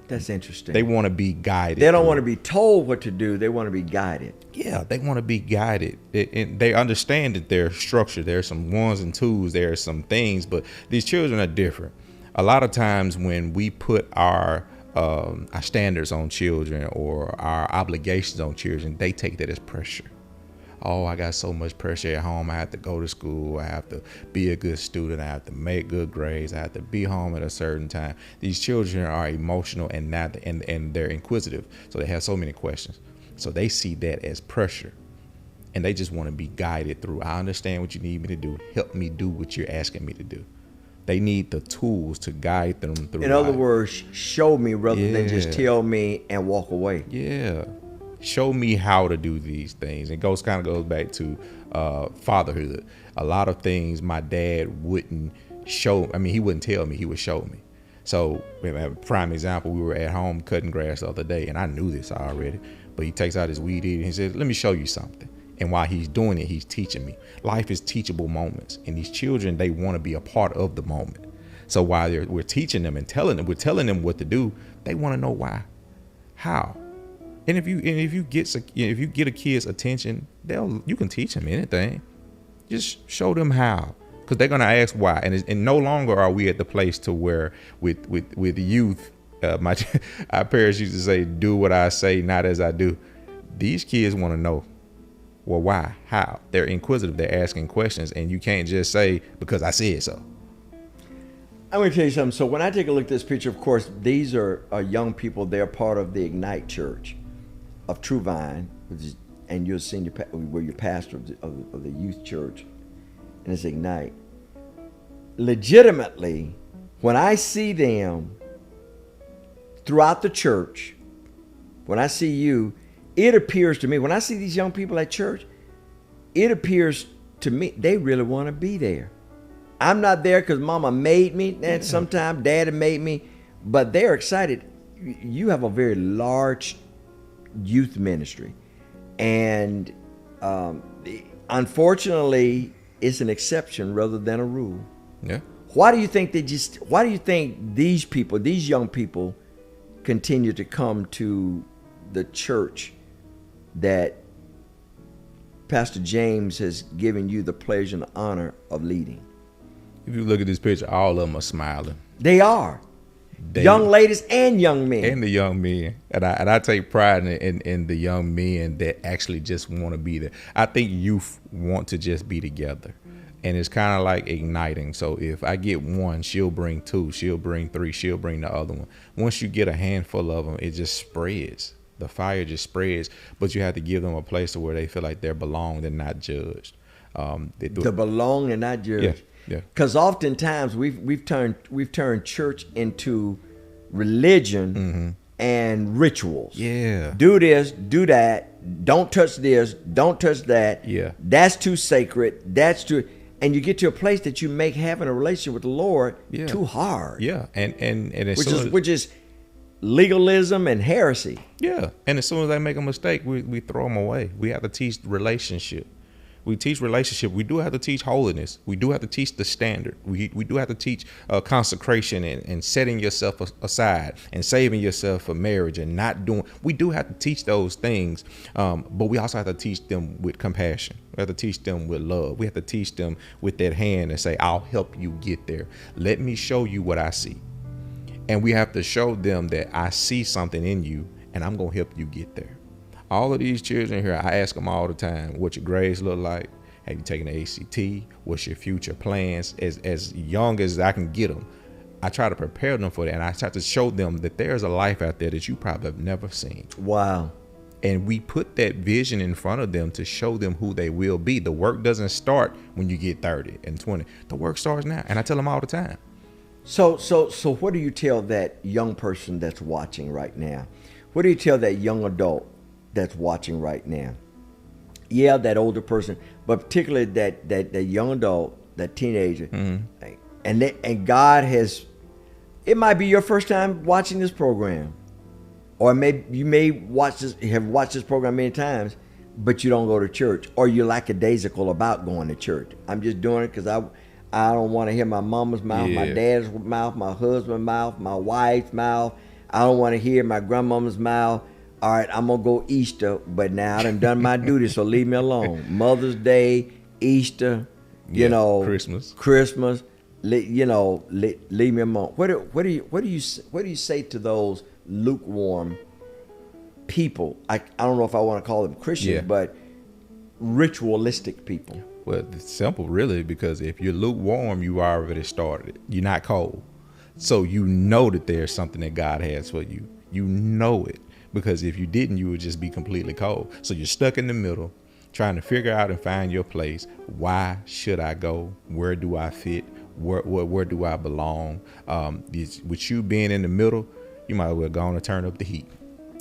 That's interesting. They want to be guided. They don't want to be told what to do. They want to be guided. Yeah, they want to be guided. They understand that there's structure. There's some ones and twos. There are some things, but these children are different. A lot of times when we put our standards on children or our obligations on children, they take that as pressure. Oh, I got so much pressure at home. I have to go to school. I have to be a good student. I have to make good grades. I have to be home at a certain time. These children are emotional and they're inquisitive. So they have so many questions. So they see that as pressure. And they just want to be guided through. I understand what you need me to do. Help me do what you're asking me to do. They need the tools to guide them through. In other words, show me rather than just tell me and walk away. Yeah. Show me how to do these things. It goes back to fatherhood. A lot of things my dad wouldn't show. I mean, he wouldn't tell me. He would show me. So, a prime example, we were at home cutting grass the other day, and I knew this already, but he takes out his weed eater and he says, let me show you something. And while he's doing it, he's teaching me. Life is teachable moments, and these children, they want to be a part of the moment. So while we're teaching them and we're telling them what to do, they want to know why, how. And if you get a kid's attention, you can teach them anything. Just show them how. Because they're gonna ask why, and no longer are we at the place to where with youth, our parents used to say, "Do what I say, not as I do." These kids want to know, well, why, how? They're inquisitive. They're asking questions, and you can't just say because I said so. I'm going to tell you something. So when I take a look at this picture, of course, these are young people. They're part of the Ignite Church of True Vine, and you're senior, where you're pastor of the youth church. And it's Ignite. Legitimately, when I see them throughout the church, when I see you, it appears to me, when I see these young people at church, it appears to me they really want to be there. I'm not there because mama made me, and sometimes daddy made me, but they're excited. You have a very large youth ministry, and unfortunately, it's an exception rather than a rule. Yeah. Why do you think these people, these young people, continue to come to the church that Pastor James has given you the pleasure and the honor of leading? If you look at this picture, all of them are smiling. They are. Young ladies and young men. And the young men. And I take pride in the young men that actually just want to be there. I think youth want to just be together. And it's kind of like igniting. So if I get one, she'll bring two, she'll bring three, she'll bring the other one. Once you get a handful of them, it just spreads. The fire just spreads. But you have to give them a place to where they feel like they're belonged and not judged. To belong and not judged. Yeah. Because oftentimes we've turned church into religion and rituals. Yeah. Do this, do that. Don't touch this. Don't touch that. Yeah. That's too sacred. That's too. And you get to a place that you make having a relationship with the Lord too hard. Yeah. And which is legalism and heresy. Yeah. And as soon as they make a mistake, we throw them away. We have to teach relationship. We teach relationship. We do have to teach holiness. We do have to teach the standard. We do have to teach consecration and setting yourself aside and saving yourself for marriage and not doing. We do have to teach those things, but we also have to teach them with compassion. We have to teach them with love. We have to teach them with that hand and say, I'll help you get there. Let me show you what I see. And we have to show them that I see something in you and I'm going to help you get there. All of these children here, I ask them all the time, what your grades look like? Have you taken the ACT? What's your future plans? As young as I can get them, I try to prepare them for that. And I try to show them that there's a life out there that you probably have never seen. Wow. And we put that vision in front of them to show them who they will be. The work doesn't start when you get 30 and 20. The work starts now. And I tell them all the time. So what do you tell that young person that's watching right now? What do you tell that young adult that's watching right now? Yeah, that older person, but particularly that young adult, that teenager, and God has. It might be your first time watching this program, or you may have watched this program many times, but you don't go to church, or you're lackadaisical about going to church. I'm just doing it because I don't want to hear my mama's mouth, my dad's mouth, my husband's mouth, my wife's mouth. I don't want to hear my grandmama's mouth. All right, I'm going to go Easter, but now I done my duty, so leave me alone. Mother's Day, Easter, Christmas, leave me alone. What do you say to those lukewarm people? I don't know if I want to call them Christians, but ritualistic people. Well, it's simple, really, because if you're lukewarm, you already started it. You're not cold. So you know that there's something that God has for you. You know it. Because if you didn't, you would just be completely cold. So you're stuck in the middle, trying to figure out and find your place. Why should I go? Where do I fit? Where do I belong? With you being in the middle, you might as well go on and turn up the heat.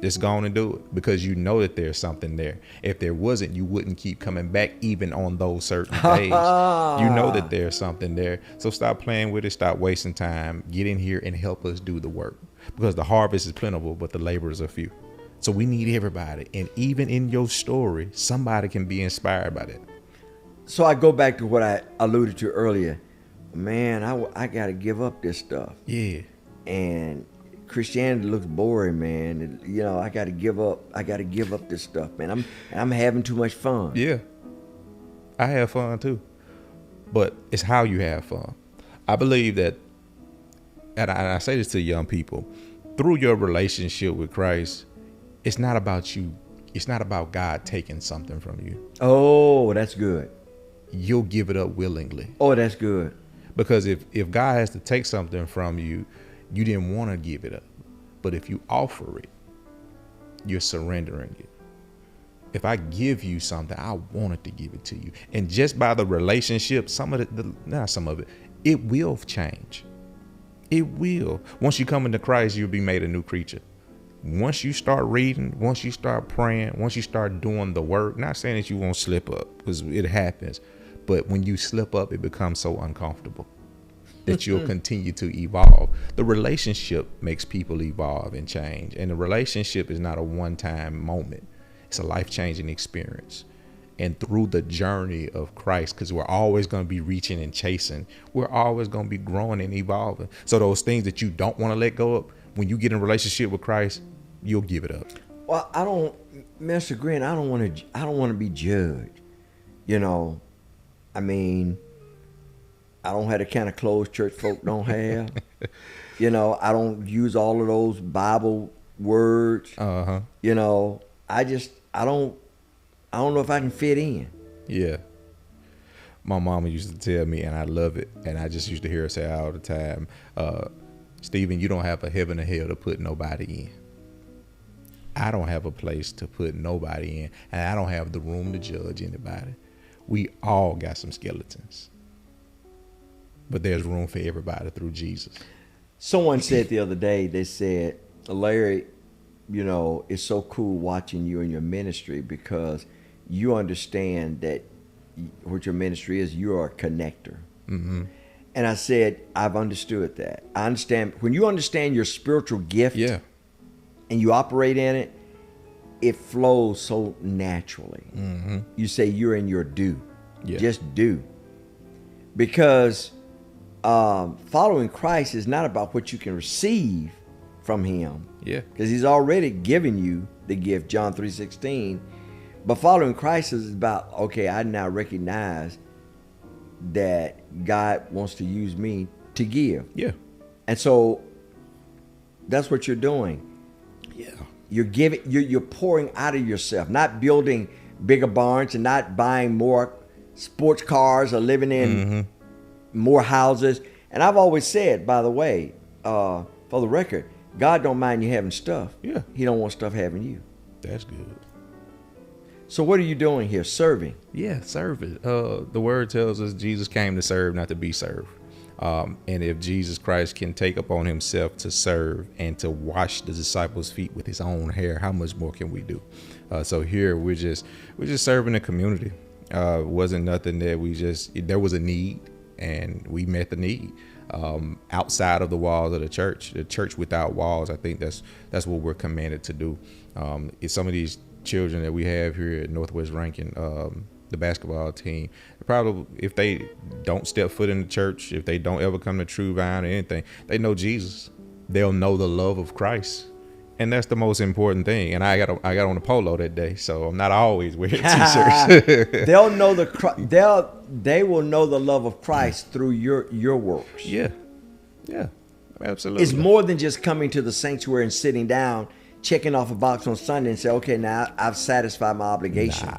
Just go on and do it, because you know that there's something there. If there wasn't, you wouldn't keep coming back even on those certain days. You know that there's something there. So stop playing with it. Stop wasting time. Get in here and help us do the work, because the harvest is plentiful, but the laborers are few. So we need everybody. And even in your story, somebody can be inspired by that. So I go back to what I alluded to earlier. Man, I got to give up this stuff. Yeah. And Christianity looks boring, man. And, you know, I got to give up. I got to give up this stuff, man. I'm having too much fun. Yeah. I have fun too. But it's how you have fun. I believe that, and I say this to young people, through your relationship with Christ, it's not about you. It's not about God taking something from you. Oh, that's good. You'll give it up willingly. Oh, that's good. Because if God has to take something from you, you didn't want to give it up. But if you offer it, you're surrendering it. If I give you something, I wanted to give it to you. And just by the relationship, it will change. It will. Once you come into Christ, you'll be made a new creature. Once you start reading, once you start praying, once you start doing the work, not saying that you won't slip up, because it happens. But when you slip up, it becomes so uncomfortable that you'll continue to evolve. The relationship makes people evolve and change. And the relationship is not a one-time moment. It's a life-changing experience. And through the journey of Christ, because we're always going to be reaching and chasing, we're always going to be growing and evolving. So those things that you don't want to let go of, when you get in a relationship with Christ, you'll give it up. Well, Mr. Green, I don't want to be judged. You know, I mean, I don't have the kind of clothes church folk don't have. You know, I don't use all of those Bible words. You know, I don't know if I can fit in. Yeah. My mama used to tell me, and I love it, and I just used to hear her say all the time, Stephen, you don't have a heaven or hell to put nobody in. I don't have a place to put nobody in, and I don't have the room to judge anybody. We all got some skeletons, but there's room for everybody through Jesus. Someone said the other day, they said, Larry, you know, it's so cool watching you in your ministry, because you understand that what your ministry is, you are a connector. Mm-hmm. And I said, I've understood that. I understand. When you understand your spiritual gift, and you operate in it, it flows so naturally. Mm-hmm. You say you're in your due. Yeah. Just do. Because following Christ is not about what you can receive from him. Yeah. Because he's already given you the gift, John 3:16. But following Christ is about, okay, I now recognize that God wants to use me to give. Yeah. And so that's what you're doing. Yeah. You're giving, you're pouring out of yourself, not building bigger barns and not buying more sports cars or living in more houses. And I've always said, by the way, for the record, God don't mind you having stuff. Yeah. He don't want stuff having you. That's good. So what are you doing here? Serving. Yeah, serving. The word tells us Jesus came to serve, not to be served. And if Jesus Christ can take upon himself to serve and to wash the disciples' feet with his own hair, how much more can we do? So here we're just serving the community. Wasn't nothing that there was a need, and we met the need. Outside of the walls of the church without walls, I think that's what we're commanded to do. It's some of these children that we have here at Northwest Rankin, the basketball team, probably if they don't step foot in the church, if they don't ever come to True Vine or anything, they know Jesus. They'll know the love of Christ, and that's the most important thing. And I got on a polo that day, so I'm not always wearing t-shirts. They'll know they will know the love of Christ through your works. Yeah, absolutely. It's more than just coming to the sanctuary and sitting down, checking off a box on Sunday and say, okay, now I've satisfied my obligation.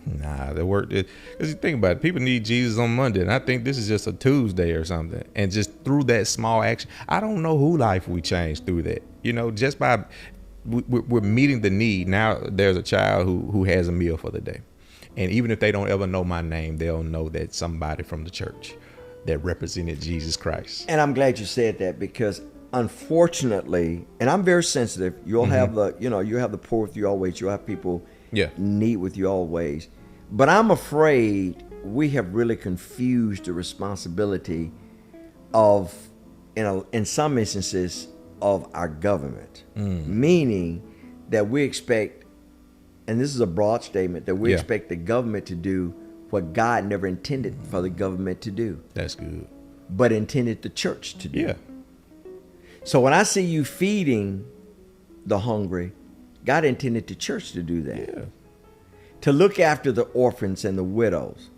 Nah, the work, because you think about it, people need Jesus on Monday, and I think this is just a Tuesday or something. And just through that small action, I don't know who life we changed through that. You know, just by we're meeting the need. Now there's a child who has a meal for the day, and even if they don't ever know my name, they'll know that somebody from the church that represented Jesus Christ. And I'm glad you said that, because unfortunately, and I'm very sensitive. You'll have the, you have the poor with you always. You'll have people need with you always. But I'm afraid we have really confused the responsibility of, in some instances, of our government. Meaning that we expect, and this is a broad statement, that we expect the government to do what God never intended for the government to do. That's good. But intended the church to do. Yeah. So when I see you feeding the hungry, God intended the church to do that. Yeah. To look after the orphans and the widows,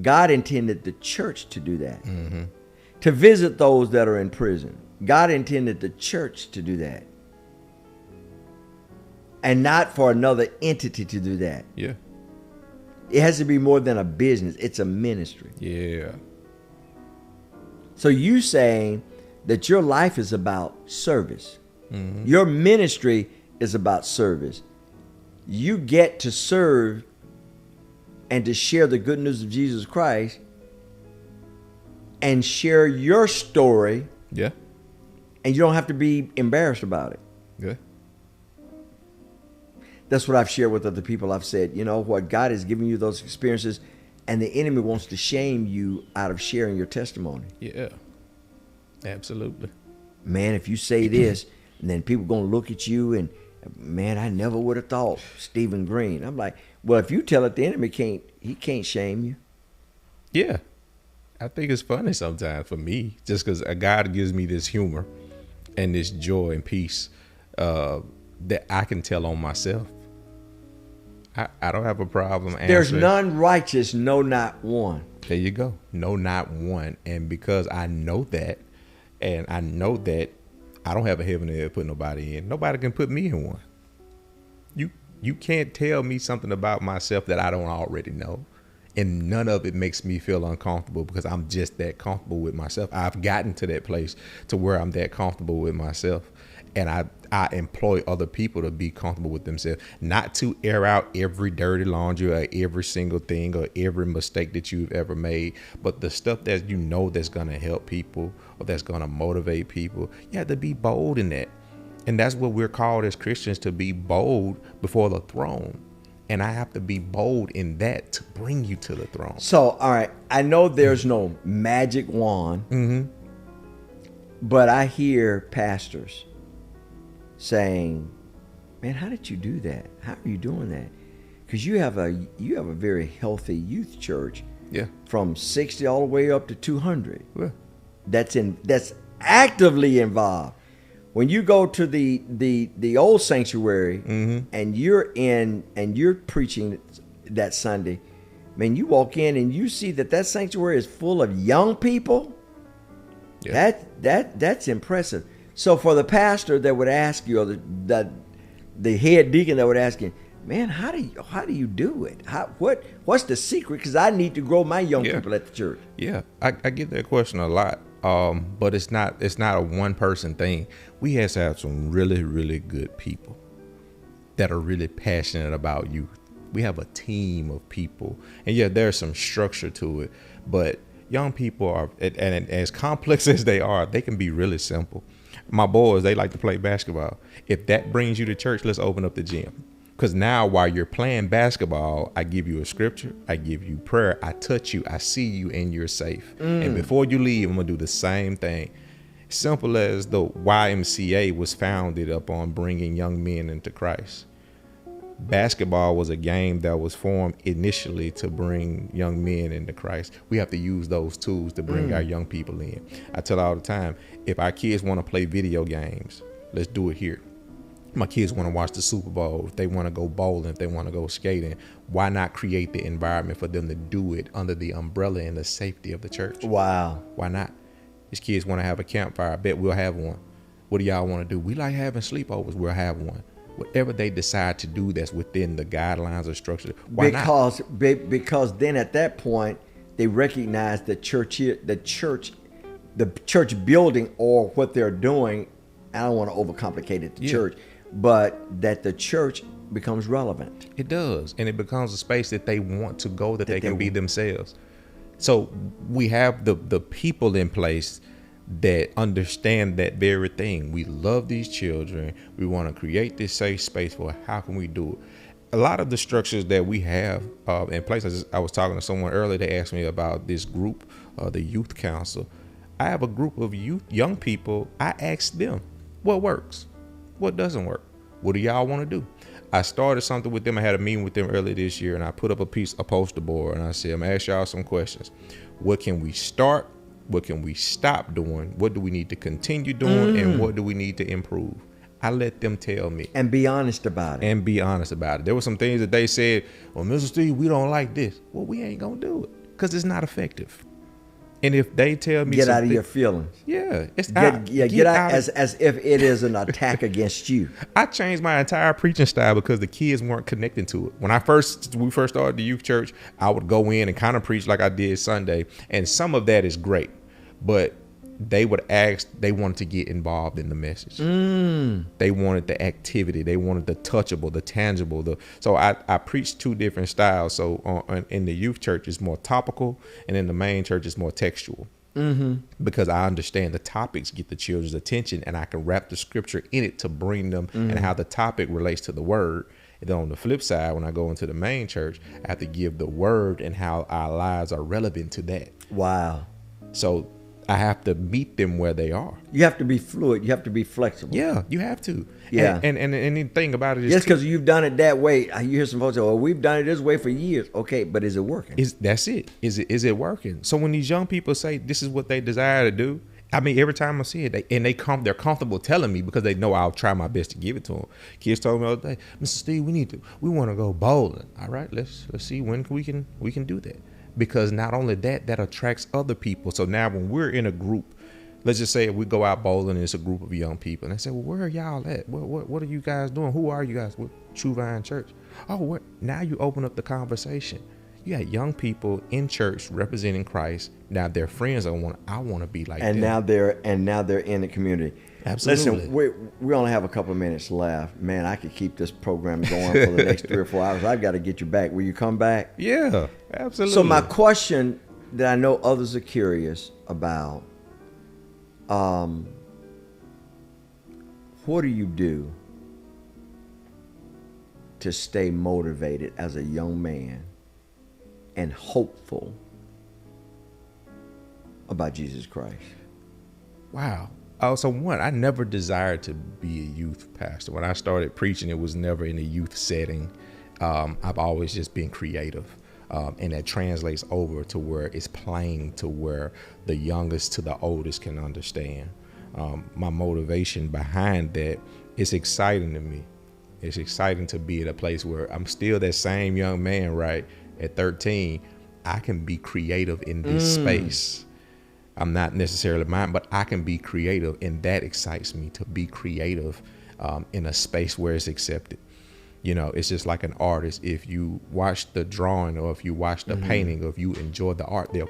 God intended the church to do that. To visit those that are in prison, God intended the church to do that. And not for another entity to do that. Yeah. It has to be more than a business. It's a ministry. Yeah. So you saying that your life is about service. Your ministry is about service. You get to serve and to share the good news of Jesus Christ and share your story. Yeah. And you don't have to be embarrassed about it. Yeah. That's what I've shared with other people. I've said, you know what, God has given you those experiences, and the enemy wants to shame you out of sharing your testimony. Yeah. Absolutely. Man, if you say this, and then people going to look at you and, man, I never would have thought Stephen Green. I'm like, well, if you tell it, the enemy can't shame you. Yeah. I think it's funny sometimes for me, just because God gives me this humor and this joy and peace that I can tell on myself. I don't have a problem answering. There's none righteous, no, not one. There you go. No, not one. And because I know that, and I know that I don't have a heaven to put nobody in. Nobody can put me in one. You can't tell me something about myself that I don't already know. And none of it makes me feel uncomfortable because I'm just that comfortable with myself. I've gotten to that place to where I'm that comfortable with myself. And I employ other people to be comfortable with themselves, not to air out every dirty laundry or every single thing or every mistake that you've ever made, but the stuff that you know that's going to help people or that's going to motivate people. You have to be bold in that. And that's what we're called as Christians, to be bold before the throne. And I have to be bold in that to bring you to the throne. So, all right, I know there's no magic wand, but I hear pastors saying, man, how did you do that? How are you doing that? Because you have a very healthy youth church. Yeah. From 60 all the way up to 200. Yeah. That's actively involved. When you go to the old sanctuary and you're preaching that Sunday, man, you walk in and you see that sanctuary is full of young people. Yeah. That's impressive. So for the pastor that would ask you, or the head deacon that would ask you, man, how do you do it? What's the secret? Because I need to grow my young people at the church. Yeah, I get that question a lot, but it's not a one person thing. We have to have some really, really good people that are really passionate about youth. We have a team of people, and there's some structure to it, but young people are, and as complex as they are, they can be really simple. My boys, they like to play basketball. If that brings you to church, let's open up the gym. Because now while you're playing basketball, I give you a scripture, I give you prayer, I touch you, I see you, and you're safe. And before you leave, I'm going to do the same thing. Simple as the YMCA was founded upon bringing young men into Christ. Basketball was a game that was formed initially to bring young men into Christ. We have to use those tools to bring our young people in. I tell all the time, if our kids want to play video games, let's do it here. My kids want to watch the Super Bowl, if they want to go bowling, if they want to go skating, why not create the environment for them to do it under the umbrella and the safety of the church? Wow. Why not? These kids want to have a campfire. I bet we'll have one. What do y'all want to do? We like having sleepovers. We'll have one. Whatever they decide to do that's within the guidelines or structure. Why not? Because then at that point, they recognize the church building or what they're doing. I don't want to overcomplicate it, the church, but that the church becomes relevant. It does. And it becomes a space that they want to go, that they can be themselves. So we have the people in place, that understand that very thing. We love these children. We want to create this safe space for how can we do it. A lot of the structures that we have in place, I was talking to someone earlier, they asked me about this group, the youth council. I have a group of young people. I asked them what works, what doesn't work, what do y'all want to do. I started something with them. I had a meeting with them earlier this year, and I put up a poster board, and I said, I'm gonna ask y'all some questions. What can we start? What can we stop doing? What do we need to continue doing? And what do we need to improve? I let them tell me. And be honest about it. There were some things that they said, well, Mr. Steve, we don't like this. Well, we ain't gonna do it because it's not effective. And if they tell me get out of your feelings. Yeah. Get out as if it is an attack against you. I changed my entire preaching style because the kids weren't connecting to it. When we first started the youth church, I would go in and kind of preach like I did Sunday. And some of that is great. But they would ask, they wanted to get involved in the message. They wanted the activity. They wanted the touchable, the tangible. So I preached two different styles. So in the youth church, it's more topical, and in the main church, it's more textual. Because I understand the topics get the children's attention, and I can wrap the scripture in it to bring them and how the topic relates to the word. And then on the flip side, when I go into the main church, I have to give the word and how our lives are relevant to that. Wow. So I have to meet them where they are. You have to be fluid. You have to be flexible. Yeah, you have to. Yeah. And the thing about it is, just because you've done it that way, you hear some folks say, "Oh, we've done it this way for years." Okay, but is it working? That's it. Is it working? So when these young people say this is what they desire to do, I mean, every time I see it, they're comfortable telling me because they know I'll try my best to give it to them. Kids told me the other day, Mr. Steve, we want to go bowling. All right, let's see when we can do that. Because not only that attracts other people. So now when we're in a group, let's just say if we go out bowling and it's a group of young people, and they say, well, where are y'all at? What are you guys doing? Who are you guys? With True Vine Church. Oh, what? Now you open up the conversation. You got young people in church representing Christ. Now their friends I want to be like them. Now they're in the community. Absolutely. Listen, we only have a couple of minutes left. Man, I could keep this program going for the next 3 or 4 hours. I've got to get you back. Will you come back? Yeah, absolutely. So my question that I know others are curious about, what do you do to stay motivated as a young man and hopeful about Jesus Christ? Wow. So one, I never desired to be a youth pastor. When I started preaching, it was never in a youth setting. I've always just been creative. And that translates over to where it's plain to where the youngest to the oldest can understand. My motivation behind that is exciting to me. It's exciting to be at a place where I'm still that same young man, right? At 13, I can be creative in this space. I'm not necessarily mine, but I can be creative, and that excites me to be creative in a space where it's accepted. You know, it's just like an artist. If you watch the drawing or if you watch the painting or if you enjoy the art, they'll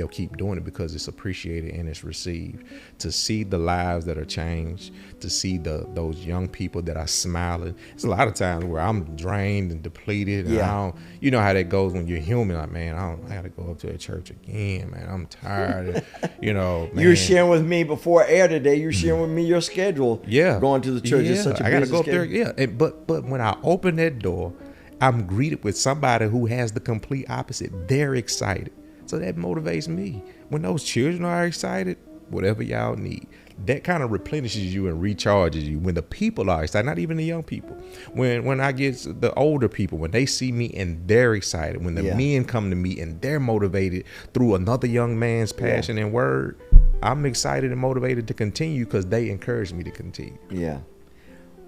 keep doing it because it's appreciated and it's received. To see the lives that are changed, to see those young people that are smiling. It's a lot of times where I'm drained and depleted. And you know how that goes when you're human. Like, man, I got to go up to a church again, man. I'm tired. You know, man. You were sharing with me before air today. You're sharing with me your schedule. Yeah. Going to the church is such a busy I got to go up schedule. there. Yeah. But when I open that door, I'm greeted with somebody who has the complete opposite. They're excited. So that motivates me. When those children are excited, whatever y'all need, that kind of replenishes you and recharges you. When the people are excited, not even the young people. When I get the older people, when they see me and they're excited, when the men come to me and they're motivated through another young man's passion and word, I'm excited and motivated to continue because they encourage me to continue. Yeah.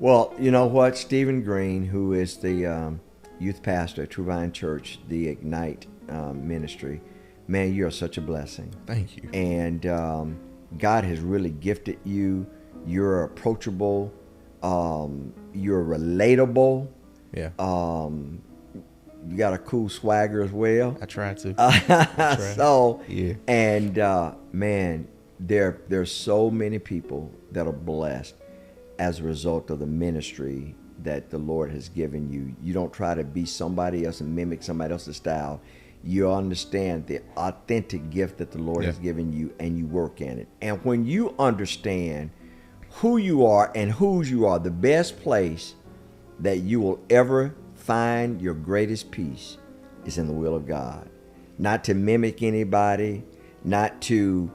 Well, you know what? Stephen Green, who is the youth pastor at True Vine Church, the Ignite ministry, man, you're such a blessing. Thank you. And God has really gifted you. You're approachable. You're relatable. Yeah. You got a cool swagger as well. I try to. So, yeah. And man, there's so many people that are blessed as a result of the ministry that the Lord has given you. You don't try to be somebody else and mimic somebody else's style. you understand the authentic gift that the Lord has given you, and you work in it. And when you understand who you are and whose you are, the best place that you will ever find your greatest peace is in the will of God. Not to mimic anybody, not to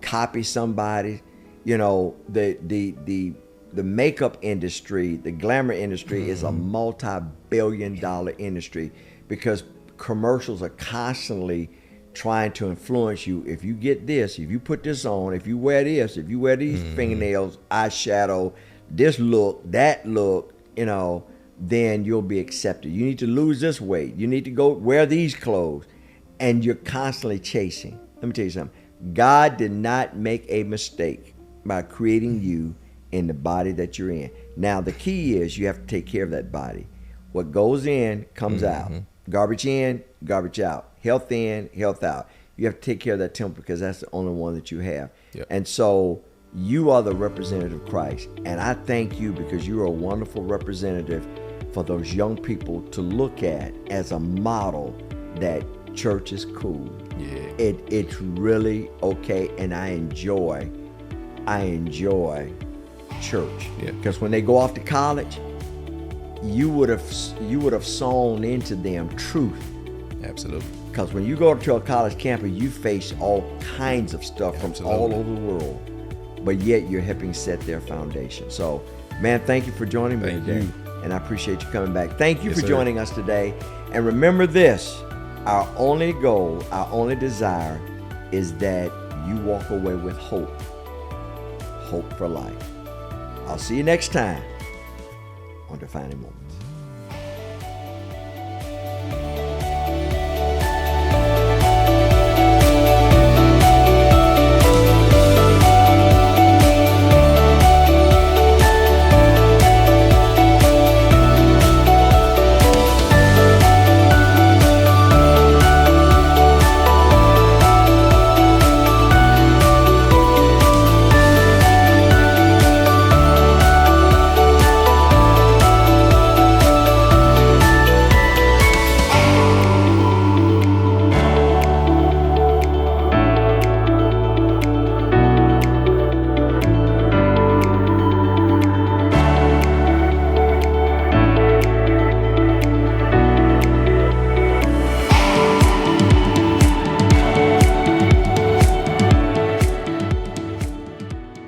copy somebody. You know, the makeup industry, the glamour industry is a multi-billion-dollar industry because commercials are constantly trying to influence you. If you get this, if you put this on, if you wear this, if you wear these fingernails, eyeshadow, this look, that look, you know, then you'll be accepted. You need to lose this weight. You need to go wear these clothes. And you're constantly chasing. Let me tell you something. God did not make a mistake by creating you in the body that you're in. Now, the key is you have to take care of that body. What goes in comes out. Garbage in, garbage out. Health in, health out. You have to take care of that temple because that's the only one that you have. And so you are the representative of Christ. And I thank you because you're a wonderful representative for those young people to look at as a model that church is cool. It's really okay, and I enjoy church. Because when they go off to college, you would have sown into them truth. Absolutely. Because when you go to a college campus, you face all kinds of stuff from all over the world, but yet you're helping set their foundation. So, man, thank you for joining me today, and I appreciate you coming back. Thank you for joining us today, and remember this. Our only goal, our only desire is that you walk away with hope. Hope for life. I'll see you next time on Defining Moments.